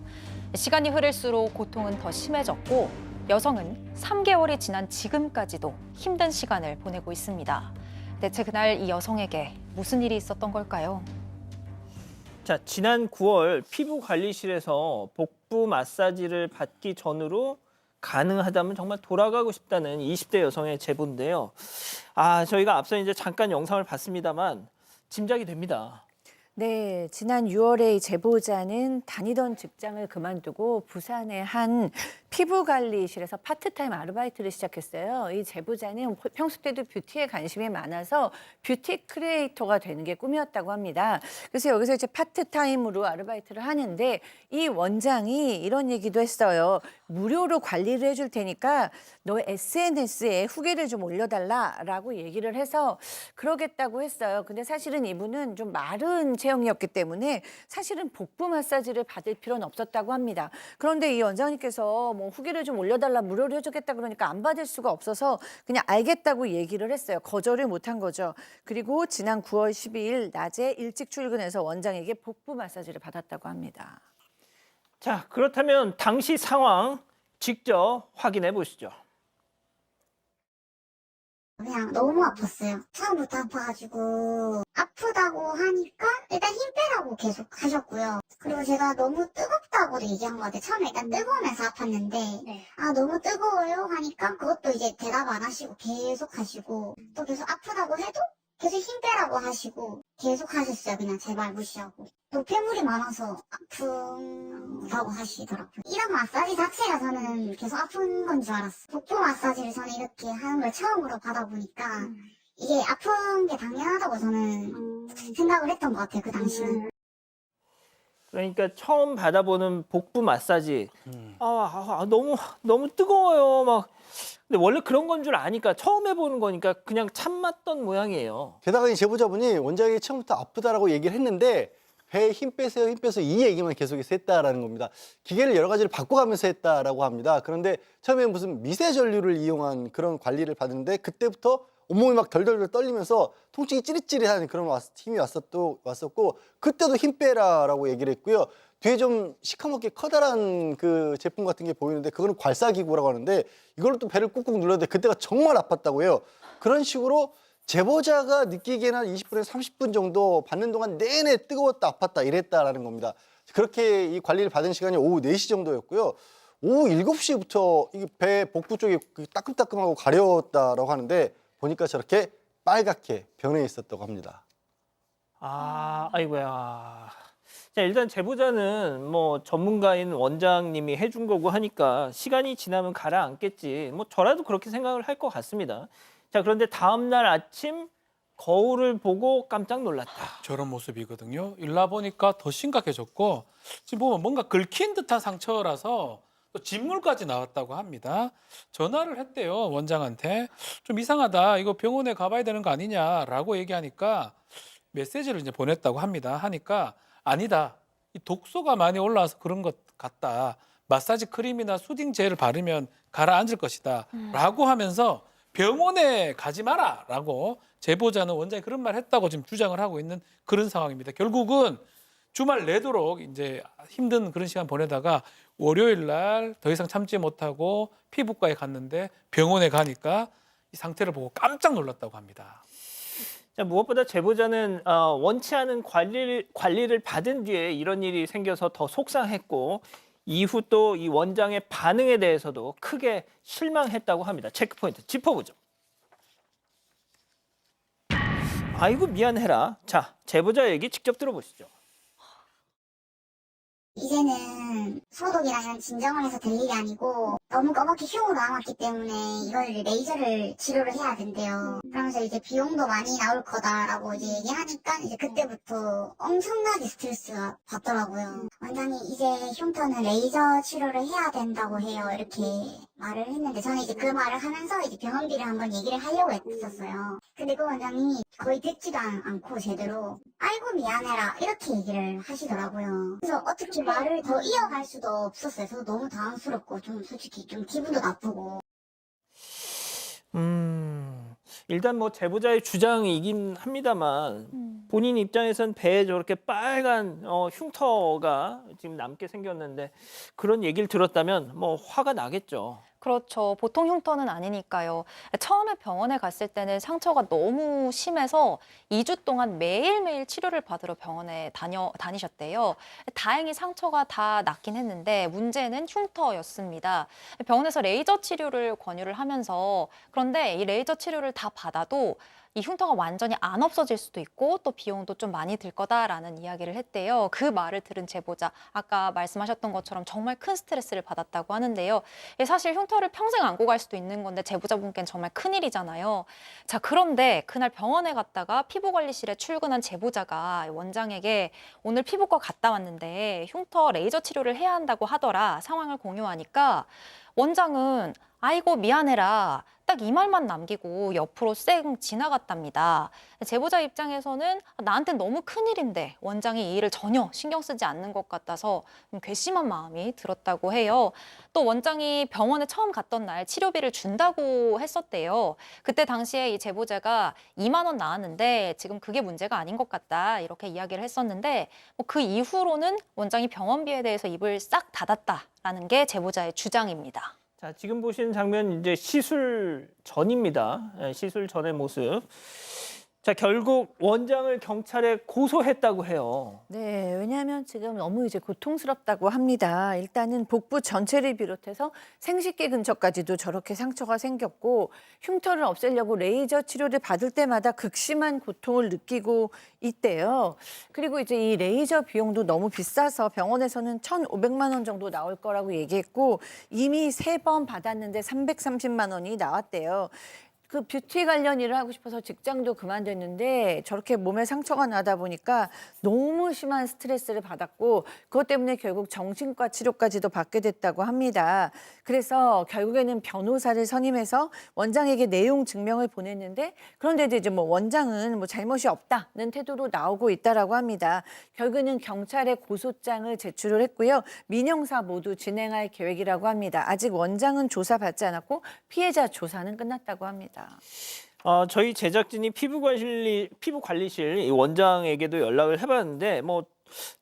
시간이 흐를수록 고통은 더 심해졌고 여성은 3개월이 지난 지금까지도 힘든 시간을 보내고 있습니다. 대체 그날 이 여성에게 무슨 일이 있었던 걸까요? 자, 지난 9월 피부관리실에서 복부 마사지를 받기 전으로 가능하다면 정말 돌아가고 싶다는 20대 여성의 제보인데요. 저희가 앞서 이제 잠깐 영상을 봤습니다만 짐작이 됩니다. 네, 지난 6월에 이 제보자는 다니던 직장을 그만두고 부산의 한 피부관리실에서 파트타임 아르바이트를 시작했어요. 이 제보자는 평소 때도 뷰티에 관심이 많아서 뷰티 크리에이터가 되는 게 꿈이었다고 합니다. 그래서 여기서 이제 파트타임으로 아르바이트를 하는데 이 원장이 이런 얘기도 했어요. 무료로 관리를 해줄 테니까 너 SNS에 후기를 좀 올려달라라고 얘기를 해서 그러겠다고 했어요. 근데 사실은 이분은 좀 마른 체형이었기 때문에 사실은 복부 마사지를 받을 필요는 없었다고 합니다. 그런데 이 원장님께서 뭐 후기를 좀 올려달라 무료로 해주겠다 그러니까 안 받을 수가 없어서 그냥 알겠다고 얘기를 했어요. 거절을 못한 거죠. 그리고 지난 9월 12일 낮에 일찍 출근해서 원장에게 복부 마사지를 받았다고 합니다. 자, 그렇다면 당시 상황 직접 확인해 보시죠. 그냥 너무 아팠어요. 처음부터 아파가지고 아프다고 하니까 일단 힘 빼라고 계속 하셨고요. 그리고 제가 너무 뜨겁다고도 얘기한 것 같아요. 처음에 일단 뜨거우면서 아팠는데 너무 뜨거워요 하니까 그것도 이제 대답 안 하시고 계속 하시고 또 계속 아프다고 해도 계속 힘 빼라고 하시고 계속 하셨어요. 그냥 제 말 무시하고. 노폐물이 많아서 아프다고 하시더라고요. 이런 마사지 자체가 저는 계속 아픈 건 줄 알았어요. 복부 마사지를 저는 이렇게 하는 걸 처음으로 받아보니까 이게 아픈 게 당연하다고 저는 생각을 했던 것 같아요. 그 당시는. 그러니까 처음 받아보는 복부 마사지, 너무 뜨거워요. 막. 근데 원래 그런 건 줄 아니까 처음 해보는 거니까 그냥 참았던 모양이에요. 게다가 이 제보자분이 원장이 처음부터 아프다라고 얘기를 했는데 배에 힘 빼세요, 힘 빼세요 이 얘기만 계속해서 했다라는 겁니다. 기계를 여러 가지를 바꿔가면서 했다라고 합니다. 그런데 처음에 무슨 미세 전류를 이용한 그런 관리를 받는데 그때부터 온몸이 막 덜덜덜 떨리면서 통증이 찌릿찌릿한 그런 힘이 왔었고 그때도 힘 빼라라고 얘기를 했고요. 뒤에 좀 시커멓게 커다란 그 제품 같은 게 보이는데 그거는 괄사기구라고 하는데 이걸로 또 배를 꾹꾹 눌렀는데 그때가 정말 아팠다고 해요. 그런 식으로 제보자가 느끼기에는 한 20분에서 30분 정도 받는 동안 내내 뜨거웠다 아팠다 이랬다라는 겁니다. 그렇게 이 관리를 받은 시간이 오후 4시 정도였고요. 오후 7시부터 이 배 복부 쪽이 따끔따끔하고 가려웠다라고 하는데 보니까 저렇게 빨갛게 변해 있었다고 합니다. 아이고야. 자, 일단 제보자는 뭐 전문가인 원장님이 해준 거고 하니까 시간이 지나면 가라앉겠지. 뭐 저라도 그렇게 생각을 할 것 같습니다. 자, 그런데 다음 날 아침 거울을 보고 깜짝 놀랐다. 저런 모습이거든요. 일나 보니까 더 심각해졌고 지금 보면 뭔가 긁힌 듯한 상처라서 또 진물까지 나왔다고 합니다. 전화를 했대요, 원장한테. 좀 이상하다, 이거 병원에 가봐야 되는 거 아니냐라고 얘기하니까 메시지를 이제 보냈다고 합니다. 하니까 아니다, 이 독소가 많이 올라와서 그런 것 같다. 마사지 크림이나 수딩 젤을 바르면 가라앉을 것이다 라고 하면서 병원에 가지 마라 라고 제보자는 원장이 그런 말 했다고 지금 주장을 하고 있는 그런 상황입니다. 결국은 주말 내도록 이제 힘든 그런 시간 보내다가 월요일 날 더 이상 참지 못하고 피부과에 갔는데 병원에 가니까 이 상태를 보고 깜짝 놀랐다고 합니다. 자, 무엇보다 제보자는 원치 않은 관리를 받은 뒤에 이런 일이 생겨서 더 속상했고 이후 또 이 원장의 반응에 대해서도 크게 실망했다고 합니다. 체크포인트 짚어보죠. 아이고 미안해라. 자, 제보자 얘기 직접 들어보시죠. 이제는 소독이랑 이런 진정을 해서 될 일이 아니고 너무 검게 흉으로 남았기 때문에 이걸 레이저를 치료를 해야 된대요. 그러면서 이제 비용도 많이 나올 거다라고 이제 얘기하니까 이제 그때부터 엄청나게 스트레스가 받더라고요. 원장이 이제 흉터는 레이저 치료를 해야 된다고 해요. 이렇게 말을 했는데 저는 이제 그 말을 하면서 이제 병원비를 한번 얘기를 하려고 했었어요. 근데 그 원장이 거의 듣지도 않고 제대로 아이고 미안해라 이렇게 얘기를 하시더라고요. 그래서 어떻게 말을 더 이어갈 수도 없었어요. 저도 너무 당황스럽고 좀 솔직히 좀 기분도 나쁘고. 일단 뭐 제보자의 주장이긴 합니다만 본인 입장에선 배에 저렇게 빨간 흉터가 지금 남게 생겼는데 그런 얘기를 들었다면 뭐 화가 나겠죠. 그렇죠. 보통 흉터는 아니니까요. 처음에 병원에 갔을 때는 상처가 너무 심해서 2주 동안 매일매일 치료를 받으러 병원에 다니셨대요. 다행히 상처가 다 낫긴 했는데 문제는 흉터였습니다. 병원에서 레이저 치료를 권유를 하면서 그런데 이 레이저 치료를 다 받아도 이 흉터가 완전히 안 없어질 수도 있고 또 비용도 좀 많이 들 거다라는 이야기를 했대요. 그 말을 들은 제보자, 아까 말씀하셨던 것처럼 정말 큰 스트레스를 받았다고 하는데요. 사실 흉터를 평생 안고 갈 수도 있는 건데 제보자분께는 정말 큰일이잖아요. 자, 그런데 그날 병원에 갔다가 피부관리실에 출근한 제보자가 원장에게 오늘 피부과 갔다 왔는데 흉터 레이저 치료를 해야 한다고 하더라 상황을 공유하니까 원장은 아이고 미안해라 딱 이 말만 남기고 옆으로 쌩 지나갔답니다. 제보자 입장에서는 나한텐 너무 큰일인데 원장이 이 일을 전혀 신경 쓰지 않는 것 같아서 괘씸한 마음이 들었다고 해요. 또 원장이 병원에 처음 갔던 날 치료비를 준다고 했었대요. 그때 당시에 이 제보자가 2만 원 나왔는데 지금 그게 문제가 아닌 것 같다 이렇게 이야기를 했었는데 그 이후로는 원장이 병원비에 대해서 입을 싹 닫았다라는 게 제보자의 주장입니다. 자, 지금 보시는 장면 이제 시술 전입니다. 시술 전의 모습. 자, 결국 원장을 경찰에 고소했다고 해요. 네, 왜냐하면 지금 너무 이제 고통스럽다고 합니다. 일단은 복부 전체를 비롯해서 생식기 근처까지도 저렇게 상처가 생겼고 흉터를 없애려고 레이저 치료를 받을 때마다 극심한 고통을 느끼고 있대요. 그리고 이제 이 레이저 비용도 너무 비싸서 병원에서는 1,500만 원 정도 나올 거라고 얘기했고 이미 3번 받았는데 330만 원이 나왔대요. 그 뷰티 관련 일을 하고 싶어서 직장도 그만뒀는데 저렇게 몸에 상처가 나다 보니까 너무 심한 스트레스를 받았고 그것 때문에 결국 정신과 치료까지도 받게 됐다고 합니다. 그래서 결국에는 변호사를 선임해서 원장에게 내용 증명을 보냈는데 그런데도 이제 뭐 원장은 뭐 잘못이 없다는 태도로 나오고 있다라고 합니다. 결국에는 경찰에 고소장을 제출을 했고요. 민형사 모두 진행할 계획이라고 합니다. 아직 원장은 조사받지 않았고 피해자 조사는 끝났다고 합니다. 저희 제작진이 피부관리실 이 원장에게도 연락을 해봤는데 뭐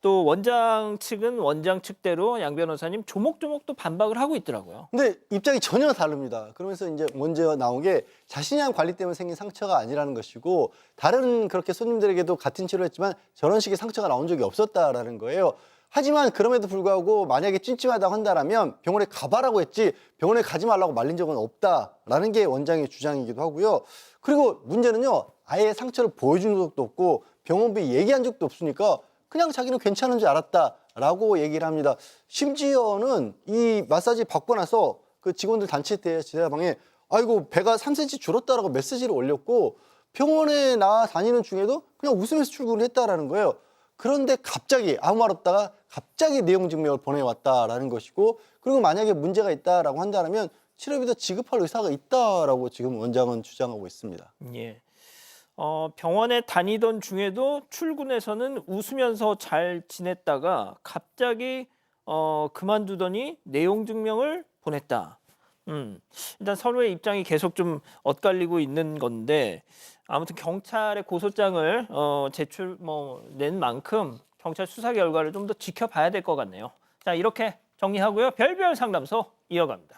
또 원장 측은 원장 측대로 양 변호사님 조목조목 또 반박을 하고 있더라고요. 근데 입장이 전혀 다릅니다. 그러면서 이제 먼저 나온 게 자신이 한 관리 때문에 생긴 상처가 아니라는 것이고 다른 그렇게 손님들에게도 같은 치료를 했지만 저런 식의 상처가 나온 적이 없었다라는 거예요. 하지만 그럼에도 불구하고 만약에 찜찜하다고 한다면 병원에 가봐라고 했지 병원에 가지 말라고 말린 적은 없다라는 게 원장의 주장이기도 하고요. 그리고 문제는요. 아예 상처를 보여준 적도 없고 병원비 얘기한 적도 없으니까 그냥 자기는 괜찮은 줄 알았다라고 얘기를 합니다. 심지어는 이 마사지 받고 나서 그 직원들 단체 때 지대방에 아이고 배가 3cm 줄었다라고 메시지를 올렸고 병원에 다니는 중에도 그냥 웃으면서 출근을 했다라는 거예요. 그런데 갑자기 아무 말 없다가 갑자기 내용 증명을 보내왔다라는 것이고 그리고 만약에 문제가 있다라고 한다면 치료비도 지급할 의사가 있다라고 지금 원장은 주장하고 있습니다. 예. 병원에 다니던 중에도 출근해서는 웃으면서 잘 지냈다가 갑자기 그만두더니 내용 증명을 보냈다. 일단 서로의 입장이 계속 좀 엇갈리고 있는 건데 아무튼 경찰에 고소장을 낸 만큼 경찰 수사 결과를 좀 더 지켜봐야 될 것 같네요. 자, 이렇게 정리하고요. 별별 상담소 이어갑니다.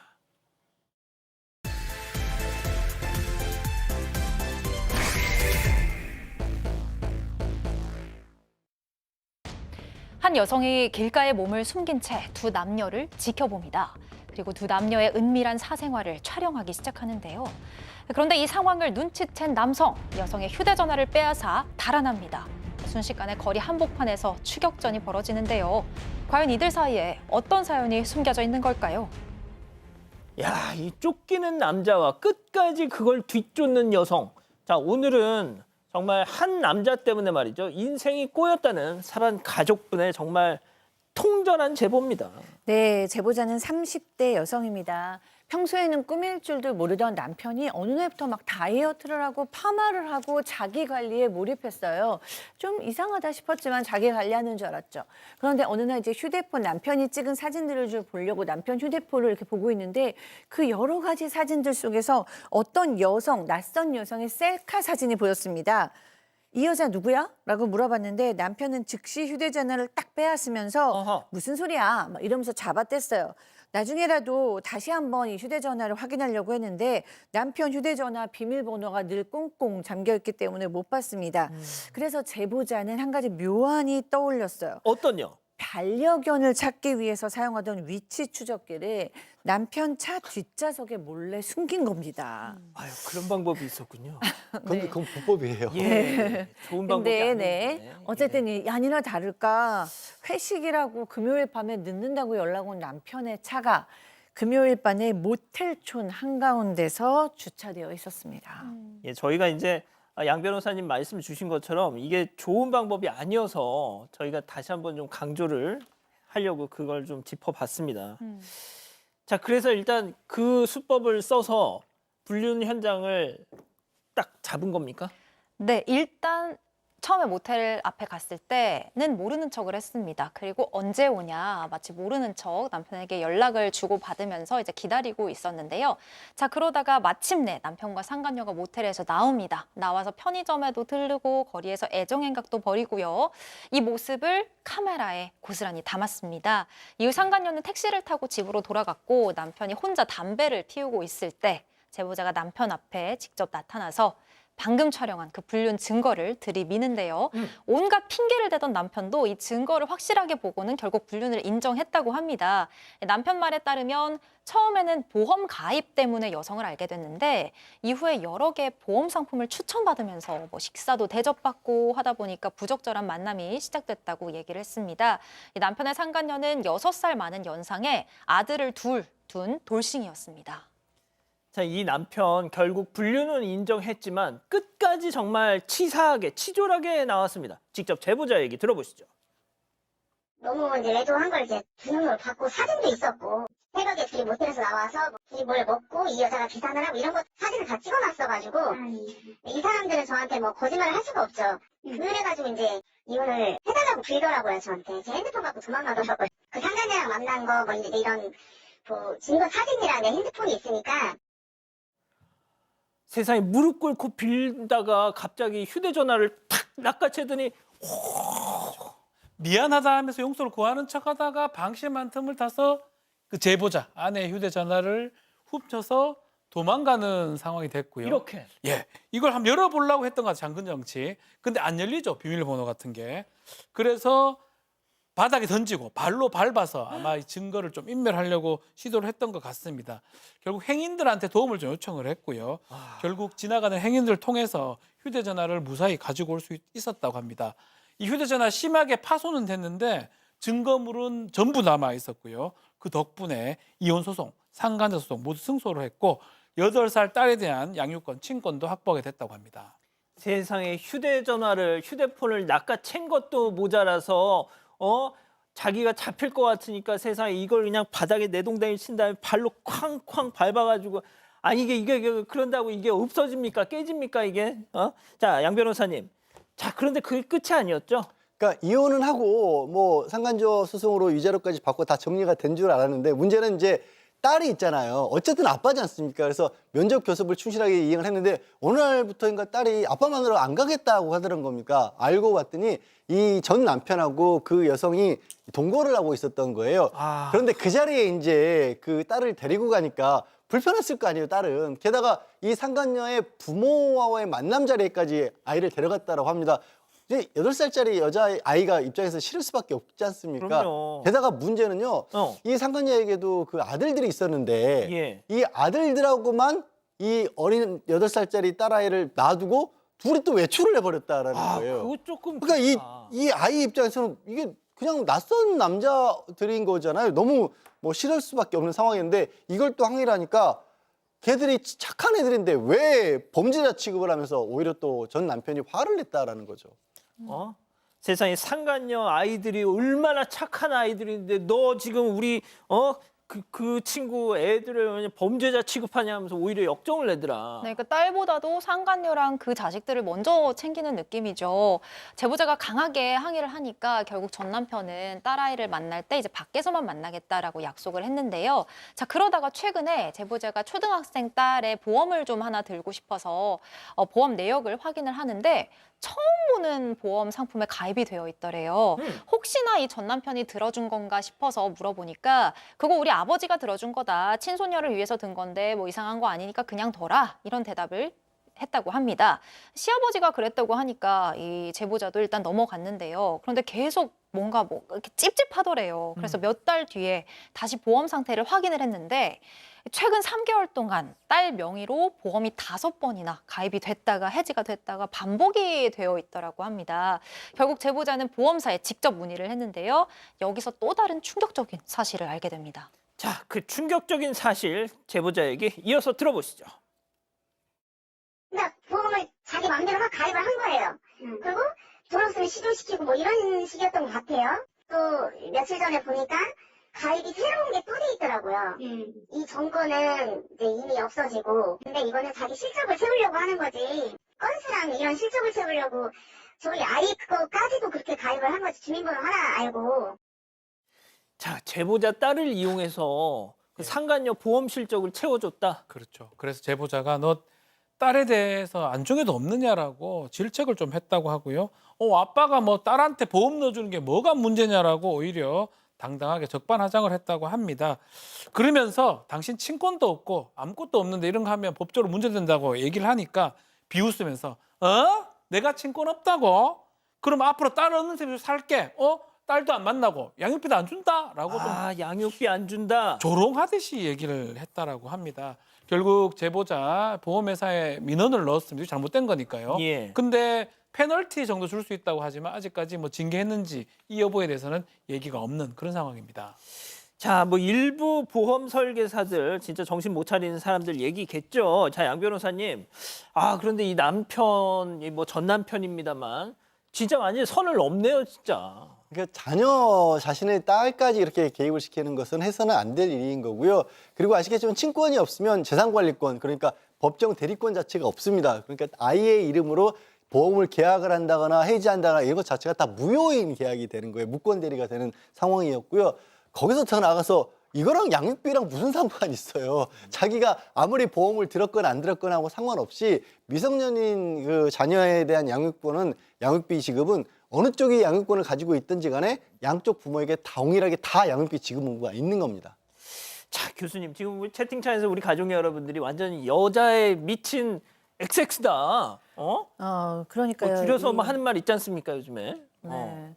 한 여성이 길가에 몸을 숨긴 채 두 남녀를 지켜봅니다. 그리고 두 남녀의 은밀한 사생활을 촬영하기 시작하는데요. 그런데 이 상황을 눈치챈 남성, 여성의 휴대전화를 빼앗아 달아납니다. 순식간에 거리 한복판에서 추격전이 벌어지는데요. 과연 이들 사이에 어떤 사연이 숨겨져 있는 걸까요? 야, 이 쫓기는 남자와 끝까지 그걸 뒤쫓는 여성. 자, 오늘은 정말 한 남자 때문에 말이죠. 인생이 꼬였다는 살한 가족분의 정말 통전한 제보입니다. 네, 제보자는 30대 여성입니다. 평소에는 꾸밀 줄도 모르던 남편이 어느 날부터 막 다이어트를 하고 파마를 하고 자기 관리에 몰입했어요. 좀 이상하다 싶었지만 자기 관리하는 줄 알았죠. 그런데 어느 날 이제 휴대폰 남편이 찍은 사진들을 좀 보려고 남편 휴대폰을 이렇게 보고 있는데 그 여러 가지 사진들 속에서 어떤 여성, 낯선 여성의 셀카 사진이 보였습니다. 이 여자 누구야? 라고 물어봤는데 남편은 즉시 휴대전화를 딱 빼앗으면서 어허. 무슨 소리야? 막 이러면서 잡아댔어요. 나중에라도 다시 한번 이 휴대전화를 확인하려고 했는데 남편 휴대전화 비밀번호가 늘 꽁꽁 잠겨있기 때문에 못 봤습니다. 그래서 제보자는 한 가지 묘안이 떠올렸어요. 어떤요? 반려견을 찾기 위해서 사용하던 위치 추적기를 남편 차 뒷좌석에 몰래 숨긴 겁니다. 아유, 그런 방법이 있었군요. 근데 그건 불법이에요. 예, 좋은 방법이 근데 아니네. 어쨌든 이 아니나 다를까 회식이라고 금요일 밤에 늦는다고 연락 온 남편의 차가 금요일 밤에 모텔촌 한가운데서 주차되어 있었습니다. 예, 저희가 이제 양 변호사님 말씀 주신 것처럼 이게 좋은 방법이 아니어서 저희가 다시 한번 좀 강조를 하려고 그걸 좀 짚어봤습니다. 자, 그래서 일단 그 수법을 써서 불륜 현장을 딱 잡은 겁니까? 네, 일단 처음에 모텔 앞에 갔을 때는 모르는 척을 했습니다. 그리고 언제 오냐 마치 모르는 척 남편에게 연락을 주고받으면서 이제 기다리고 있었는데요. 자, 그러다가 마침내 남편과 상간녀가 모텔에서 나옵니다. 나와서 편의점에도 들르고 거리에서 애정행각도 벌이고요. 이 모습을 카메라에 고스란히 담았습니다. 이후 상간녀는 택시를 타고 집으로 돌아갔고 남편이 혼자 담배를 피우고 있을 때 제보자가 남편 앞에 직접 나타나서 방금 촬영한 그 불륜 증거를 들이미는데요. 온갖 핑계를 대던 남편도 이 증거를 확실하게 보고는 결국 불륜을 인정했다고 합니다. 남편 말에 따르면 처음에는 보험 가입 때문에 여성을 알게 됐는데 이후에 여러 개의 보험 상품을 추천받으면서 뭐 식사도 대접받고 하다 보니까 부적절한 만남이 시작됐다고 얘기를 했습니다. 이 남편의 상간녀는 6살 많은 연상에 아들을 둘 둔 돌싱이었습니다. 자, 이 남편 결국 불륜은 인정했지만 끝까지 정말 치사하게, 치졸하게 나왔습니다. 직접 제보자 얘기 들어보시죠. 너무 이제 애도한 걸 이제 두눈으로 봤고 사진도 있었고 새벽에 둘이 모텔에서 나와서 둘이 뭘 먹고 이 여자가 계산을 하고 이런 거 사진을 다 찍어놨어가지고 이 사람들은 저한테 뭐 거짓말을 할 수가 없죠. 그래가지고 이제 이혼을 해달라고 빌더라고요 저한테. 제 핸드폰 갖고 도망가더라고요. 그 상간녀랑 만난 거 뭐 이제 이런 뭐 증거 사진이랑 내 핸드폰이 있으니까 세상에 무릎 꿇고 빌다가 갑자기 휴대전화를 탁 낚아채더니 미안하다 하면서 용서를 구하는 척하다가 방심한 틈을 타서 그 제보자 아내의 휴대전화를 훔쳐서 도망가는 상황이 됐고요. 이렇게. 예, 이걸 한번 열어보려고 했던 것 같아요. 잠근 장치. 근데 안 열리죠. 비밀번호 같은 게. 그래서 바닥에 던지고 발로 밟아서 아마 이 증거를 좀 인멸하려고 시도를 했던 것 같습니다. 결국 행인들한테 도움을 좀 요청을 했고요. 결국 지나가는 행인들을 통해서 휴대전화를 무사히 가지고 올 수 있었다고 합니다. 이 휴대전화 심하게 파손은 됐는데 증거물은 전부 남아 있었고요. 그 덕분에 이혼 소송, 상간녀 소송 모두 승소를 했고 8살 딸에 대한 양육권, 친권도 확보하게 됐다고 합니다. 세상에 휴대폰을 낚아챈 것도 모자라서 자기가 잡힐 것 같으니까 세상에 이걸 그냥 바닥에 내동댕이 친 다음에 발로 쾅쾅 밟아가지고 아니 이게 그런다고 이게 없어집니까? 깨집니까 이게? 자, 양 변호사님. 자, 그런데 그게 끝이 아니었죠? 그러니까 이혼은 하고 뭐 상간조 소송으로 위자료까지 받고 다 정리가 된 줄 알았는데 문제는 이제 딸이 있잖아요. 어쨌든 아빠지 않습니까? 그래서 면접 교섭을 충실하게 이행을 했는데 어느 날부터인가 딸이 아빠 만나러 안 가겠다고 하더란 겁니까? 알고 봤더니 이 전 남편하고 그 여성이 동거를 하고 있었던 거예요. 그런데 그 자리에 이제 그 딸을 데리고 가니까 불편했을 거 아니에요, 딸은. 게다가 이 상간녀의 부모와의 만남 자리에까지 아이를 데려갔다라고 합니다. 이제 8살짜리 여자아이가 입장에서 싫을 수밖에 없지 않습니까? 그럼요. 게다가 문제는요. 이 상간녀에게도 그 아들들이 있었는데 예. 이 아들들하고만 이 어린 8살짜리 딸아이를 놔두고 둘이 또 외출을 해버렸다라는 거예요. 그거 조금 그러니까 이 아이 입장에서는 이게 그냥 낯선 남자들인 거잖아요. 너무 뭐 싫을 수밖에 없는 상황인데 이걸 또 항의를 하니까 걔들이 착한 애들인데 왜 범죄자 취급을 하면서 오히려 또 전 남편이 화를 냈다라는 거죠. 세상에 상간녀 아이들이 얼마나 착한 아이들인데 너 지금 우리 그 친구 애들을 범죄자 취급하냐 하면서 오히려 역정을 내더라. 네, 그 딸보다도 상간녀랑 그 자식들을 먼저 챙기는 느낌이죠. 제보자가 강하게 항의를 하니까 결국 전 남편은 딸아이를 만날 때 이제 밖에서만 만나겠다라고 약속을 했는데요. 자, 그러다가 최근에 제보자가 초등학생 딸의 보험을 좀 하나 들고 싶어서 보험 내역을 확인을 하는데 처음 보는 보험 상품에 가입이 되어 있더래요. 혹시나 이 전 남편이 들어준 건가 싶어서 물어보니까 그거 우리 아버지가 들어준 거다. 친손녀를 위해서 든 건데 뭐 이상한 거 아니니까 그냥 둬라. 이런 대답을 했다고 합니다. 시아버지가 그랬다고 하니까 이 제보자도 일단 넘어갔는데요. 그런데 계속 뭔가 이렇게 찝찝하더래요. 그래서 몇 달 뒤에 다시 보험 상태를 확인을 했는데 최근 3개월 동안 딸 명의로 보험이 5번이나 가입이 됐다가 해지가 됐다가 반복이 되어 있더라고 합니다. 결국 제보자는 보험사에 직접 문의를 했는데요. 여기서 또 다른 충격적인 사실을 알게 됩니다. 자, 그 충격적인 사실 제보자에게 이어서 들어보시죠. 그러니까 보험을 자기 마음대로 막 가입을 한 거예요. 그리고 돈 없으면 시도시키고 뭐 이런 식이었던 것 같아요. 또 며칠 전에 보니까 가입이 새로운 게 또 돼 있더라고요. 이 정권은 이제 이미 없어지고, 근데 이거는 자기 실적을 세우려고 하는 거지. 건수랑 이런 실적을 세우려고 저희 아이 그거까지도 그렇게 가입을 한 거지. 주민번호 하나 알고. 자, 제보자 딸을 이용해서 그 상간녀 보험 실적을 채워줬다. 그렇죠. 그래서 제보자가 너 딸에 대해서 안중에도 없느냐라고 질책을 좀 했다고 하고요. 아빠가 뭐 딸한테 보험 넣어주는 게 뭐가 문제냐라고 오히려 당당하게 적반하장을 했다고 합니다. 그러면서 당신 친권도 없고 아무것도 없는데 이런 거 하면 법적으로 문제된다고 얘기를 하니까 비웃으면서 내가 친권 없다고? 그럼 앞으로 딸 없는 셈으로 살게. 딸도 안 만나고 양육비도 안 준다라고 좀 양육비 안 준다. 조롱하듯이 얘기를 했다라고 합니다. 결국 제보자 보험회사에 민원을 넣었습니다. 잘못된 거니까요. 예. 근데 페널티 정도 줄 수 있다고 하지만 아직까지 뭐 징계했는지 이 여부에 대해서는 얘기가 없는 그런 상황입니다. 자, 뭐 일부 보험 설계사들 진짜 정신 못 차리는 사람들 얘기겠죠. 자, 양 변호사님. 그런데 이 남편, 뭐 전 남편입니다만 진짜 완전히 선을 넘네요, 진짜. 그러니까 자녀 자신의 딸까지 이렇게 개입을 시키는 것은 해서는 안 될 일인 거고요. 그리고 아시겠지만 친권이 없으면 재산관리권, 그러니까 법정 대리권 자체가 없습니다. 그러니까 아이의 이름으로 보험을 계약을 한다거나 해지한다거나 이런 것 자체가 다 무효인 계약이 되는 거예요. 무권 대리가 되는 상황이었고요. 거기서 더 나가서 이거랑 양육비랑 무슨 상관이 있어요. 자기가 아무리 보험을 들었거나 안 들었거나 하고 상관없이 미성년인 그 자녀에 대한 양육비 지급은 어느 쪽이 양육권을 가지고 있든지 간에 양쪽 부모에게 동일하게 다 양육비 지급 의무가 있는 겁니다. 자, 교수님, 지금 우리 채팅창에서 우리 가족 여러분들이 완전히 여자에 미친 XX다. 그러니까요. 뭐 줄여서 뭐 하는 말 있지 않습니까, 요즘에? 네.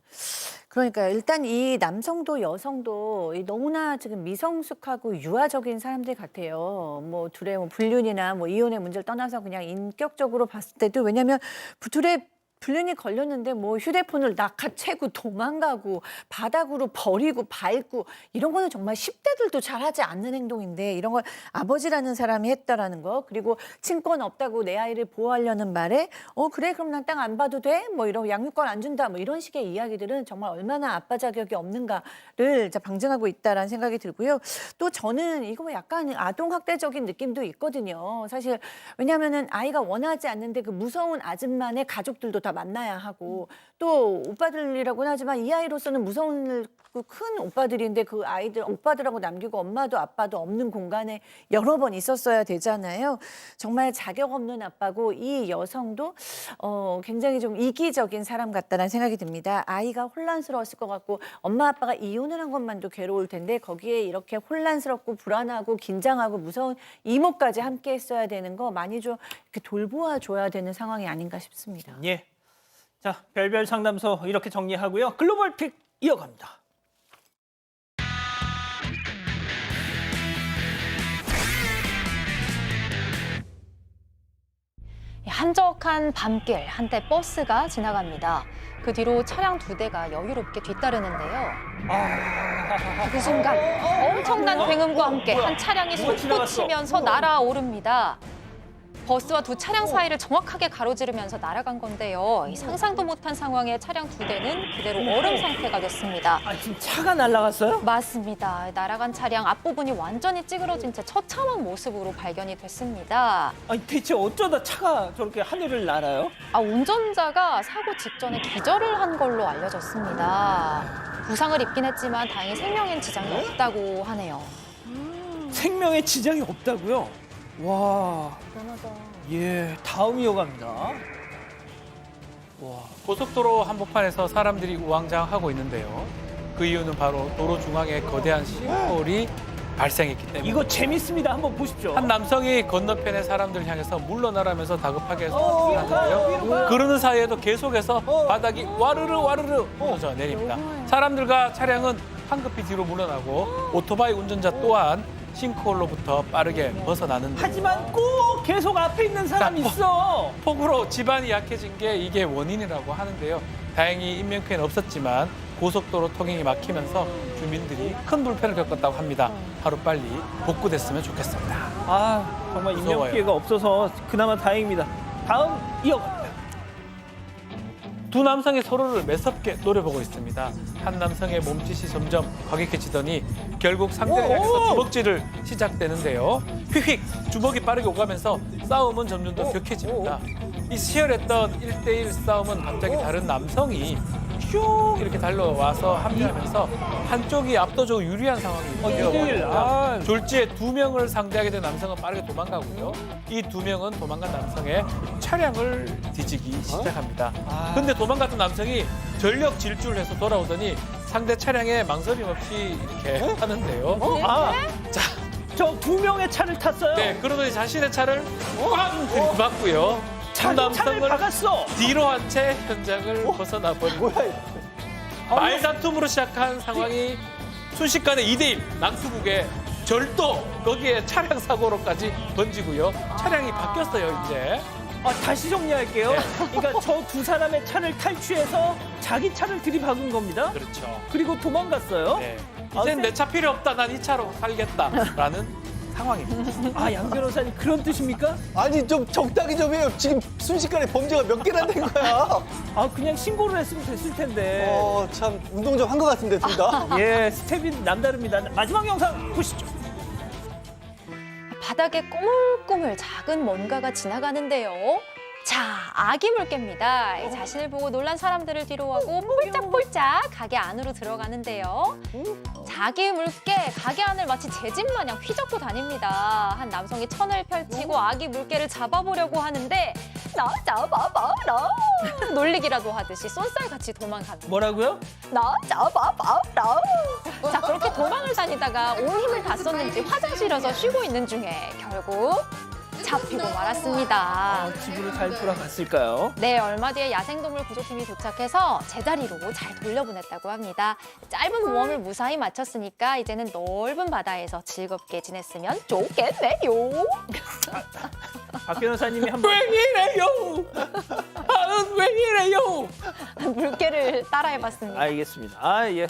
그러니까 일단 이 남성도 여성도 너무나 지금 미성숙하고 유아적인 사람들 같아요. 뭐 둘의 불륜이나 뭐 이혼의 문제를 떠나서 그냥 인격적으로 봤을 때도 왜냐하면 둘의 불륜이 걸렸는데 뭐 휴대폰을 낚아채고 도망가고 바닥으로 버리고 밟고 이런 거는 정말 10대들도 잘하지 않는 행동인데 이런 걸 아버지라는 사람이 했다라는 거. 그리고 친권 없다고 내 아이를 보호하려는 말에 그래 그럼 난 땅 안 봐도 돼? 뭐 이런 양육권 안 준다 뭐 이런 식의 이야기들은 정말 얼마나 아빠 자격이 없는가를 방증하고 있다라는 생각이 들고요. 또 저는 이거 약간 아동학대적인 느낌도 있거든요. 사실 왜냐하면은 아이가 원하지 않는데 그 무서운 아줌마네 가족들도 다 만나야 하고 또 오빠들이라고는 하지만 이 아이로서는 무서운 그 큰 오빠들인데 그 아이들 오빠들하고 남기고 엄마도 아빠도 없는 공간에 여러 번 있었어야 되잖아요. 정말 자격 없는 아빠고 이 여성도 굉장히 좀 이기적인 사람 같다는 생각이 듭니다. 아이가 혼란스러웠을 것 같고 엄마 아빠가 이혼을 한 것만도 괴로울 텐데 거기에 이렇게 혼란스럽고 불안하고 긴장하고 무서운 이모까지 함께 했어야 되는 거 많이 좀 이렇게 돌보아 줘야 되는 상황이 아닌가 싶습니다. 예. 자, 별별 상담소 이렇게 정리하고요. 글로벌 픽 이어갑니다. 한적한 밤길 한때 버스가 지나갑니다. 그 뒤로 차량 2대가 여유롭게 뒤따르는데요. 그 순간 엄청난 굉음과 함께 한 차량이 솟구치면서 날아오릅니다. 버스와 두 차량 사이를 정확하게 가로지르면서 날아간 건데요. 이 상상도 못한 상황에 차량 2대는 그대로 얼음 상태가 됐습니다. 지금 차가 날아갔어요? 맞습니다. 날아간 차량 앞부분이 완전히 찌그러진 채 처참한 모습으로 발견이 됐습니다. 아니 대체 어쩌다 차가 저렇게 하늘을 날아요? 운전자가 사고 직전에 기절을 한 걸로 알려졌습니다. 부상을 입긴 했지만 다행히 생명엔 지장이 없다고 하네요. 생명에 지장이 없다고요? 와, 대단하다. 예, 다음 이어갑니다. 와, 고속도로 한복판에서 사람들이 우왕좌왕하고 있는데요. 그 이유는 바로 도로 중앙에 거대한 싱크홀이 발생했기 때문에. 이거 재밌습니다. 한번 보십시오. 한 남성이 건너편의 사람들 향해서 물러나라면서 다급하게 소리하는데요. 그러는 사이에도 계속해서 바닥이 와르르 무너져 내립니다. 사람들과 차량은 황급히 뒤로 물러나고 오토바이 운전자 또한 싱크홀로부터 빠르게 벗어나는데 하지만 꼭 계속 앞에 있는 사람이 있어. 폭우로 집안이 약해진 게 이게 원인이라고 하는데요. 다행히 인명피해는 없었지만 고속도로 통행이 막히면서 주민들이 큰 불편을 겪었다고 합니다. 하루빨리 복구됐으면 좋겠습니다. 정말 무서워요. 인명피해가 없어서 그나마 다행입니다. 다음 이어갑니다. 두 남성이 서로를 매섭게 노려보고 있습니다. 한 남성의 몸짓이 점점 과격해지더니 결국 상대를 향해서 주먹질을 시작되는데요. 휙휙 주먹이 빠르게 오가면서 싸움은 점점 더 격해집니다. 이 치열했던 1대1 싸움은 갑자기 다른 남성이 슉 이렇게 달려와서 합류하면서 한쪽이 압도적으로 유리한 상황이 되어버립니다. 졸지에 2명을 상대하게 된 남성은 빠르게 도망가고요. 이 2명은 도망간 남성의 차량을 뒤지기 시작합니다. 근데 도망갔던 남성이 전력 질주를 해서 돌아오더니 상대 차량에 망설임 없이 이렇게 하는데요. 자, 저 2명의 차를 탔어요. 네, 그러더니 자신의 차를 꽝 들고 맞고요. 차를 박았어. 뒤로 한 채 현장을 벗어나 버리고 말다툼으로 시작한 상황이 순식간에 2대1 낭투국에 절도 거기에 차량 사고로까지 번지고요. 차량이 바뀌었어요 이제. 다시 정리할게요. 그러니까 저 두 사람의 차를 탈취해서 자기 차를 들이박은 겁니다. 그렇죠. 그리고 도망갔어요. 네. 이젠 내 차 필요 없다. 난 이 차로 살겠다라는 상황입니다. 양 변호사님 그런 뜻입니까? 아니 좀 적당히 좀 해요. 지금 순식간에 범죄가 몇 개나 된 거야. 그냥 신고를 했으면 됐을 텐데. 참 운동 좀 한 것 같은데 둘 다. 예, 스텝이 남다릅니다. 마지막 영상 보시죠. 바닥에 꼬물꼬물 작은 뭔가가 지나가는데요. 자, 아기 물개입니다. 자신을 보고 놀란 사람들을 뒤로하고 폴짝폴짝 가게 안으로 들어가는데요. 자기 물개 가게 안을 마치 제 집 마냥 휘젓고 다닙니다. 한 남성이 천을 펼치고 아기 물개를 잡아보려고 하는데 나 잡아봐라 놀리기라도 하듯이 쏜살같이 도망갑니다. 뭐라고요? 나 잡아봐라. 자, 그렇게 도망을 다니다가 온 힘을 다 썼는지 화장실에서 쉬고 있는 중에 결국 잡히고 말았습니다. 집으로 잘 돌아갔을까요? 네, 얼마 뒤에 야생동물 구조팀이 도착해서 제자리로 잘 돌려보냈다고 합니다. 짧은 모험을 무사히 마쳤으니까 이제는 넓은 바다에서 즐겁게 지냈으면 좋겠네요. 박 변호사님이 한번 왜 이래요? 세상은 왜 이래요? 물개를 따라해봤습니다. 알겠습니다. 아, 예.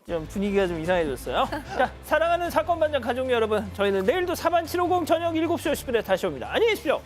좀 분위기가 좀 이상해졌어요. 자, 사랑하는 사건 반장 가족 여러분, 저희는 내일도 사반 750 저녁 7시 50분에 다시 옵니다. 안녕히 계십시오.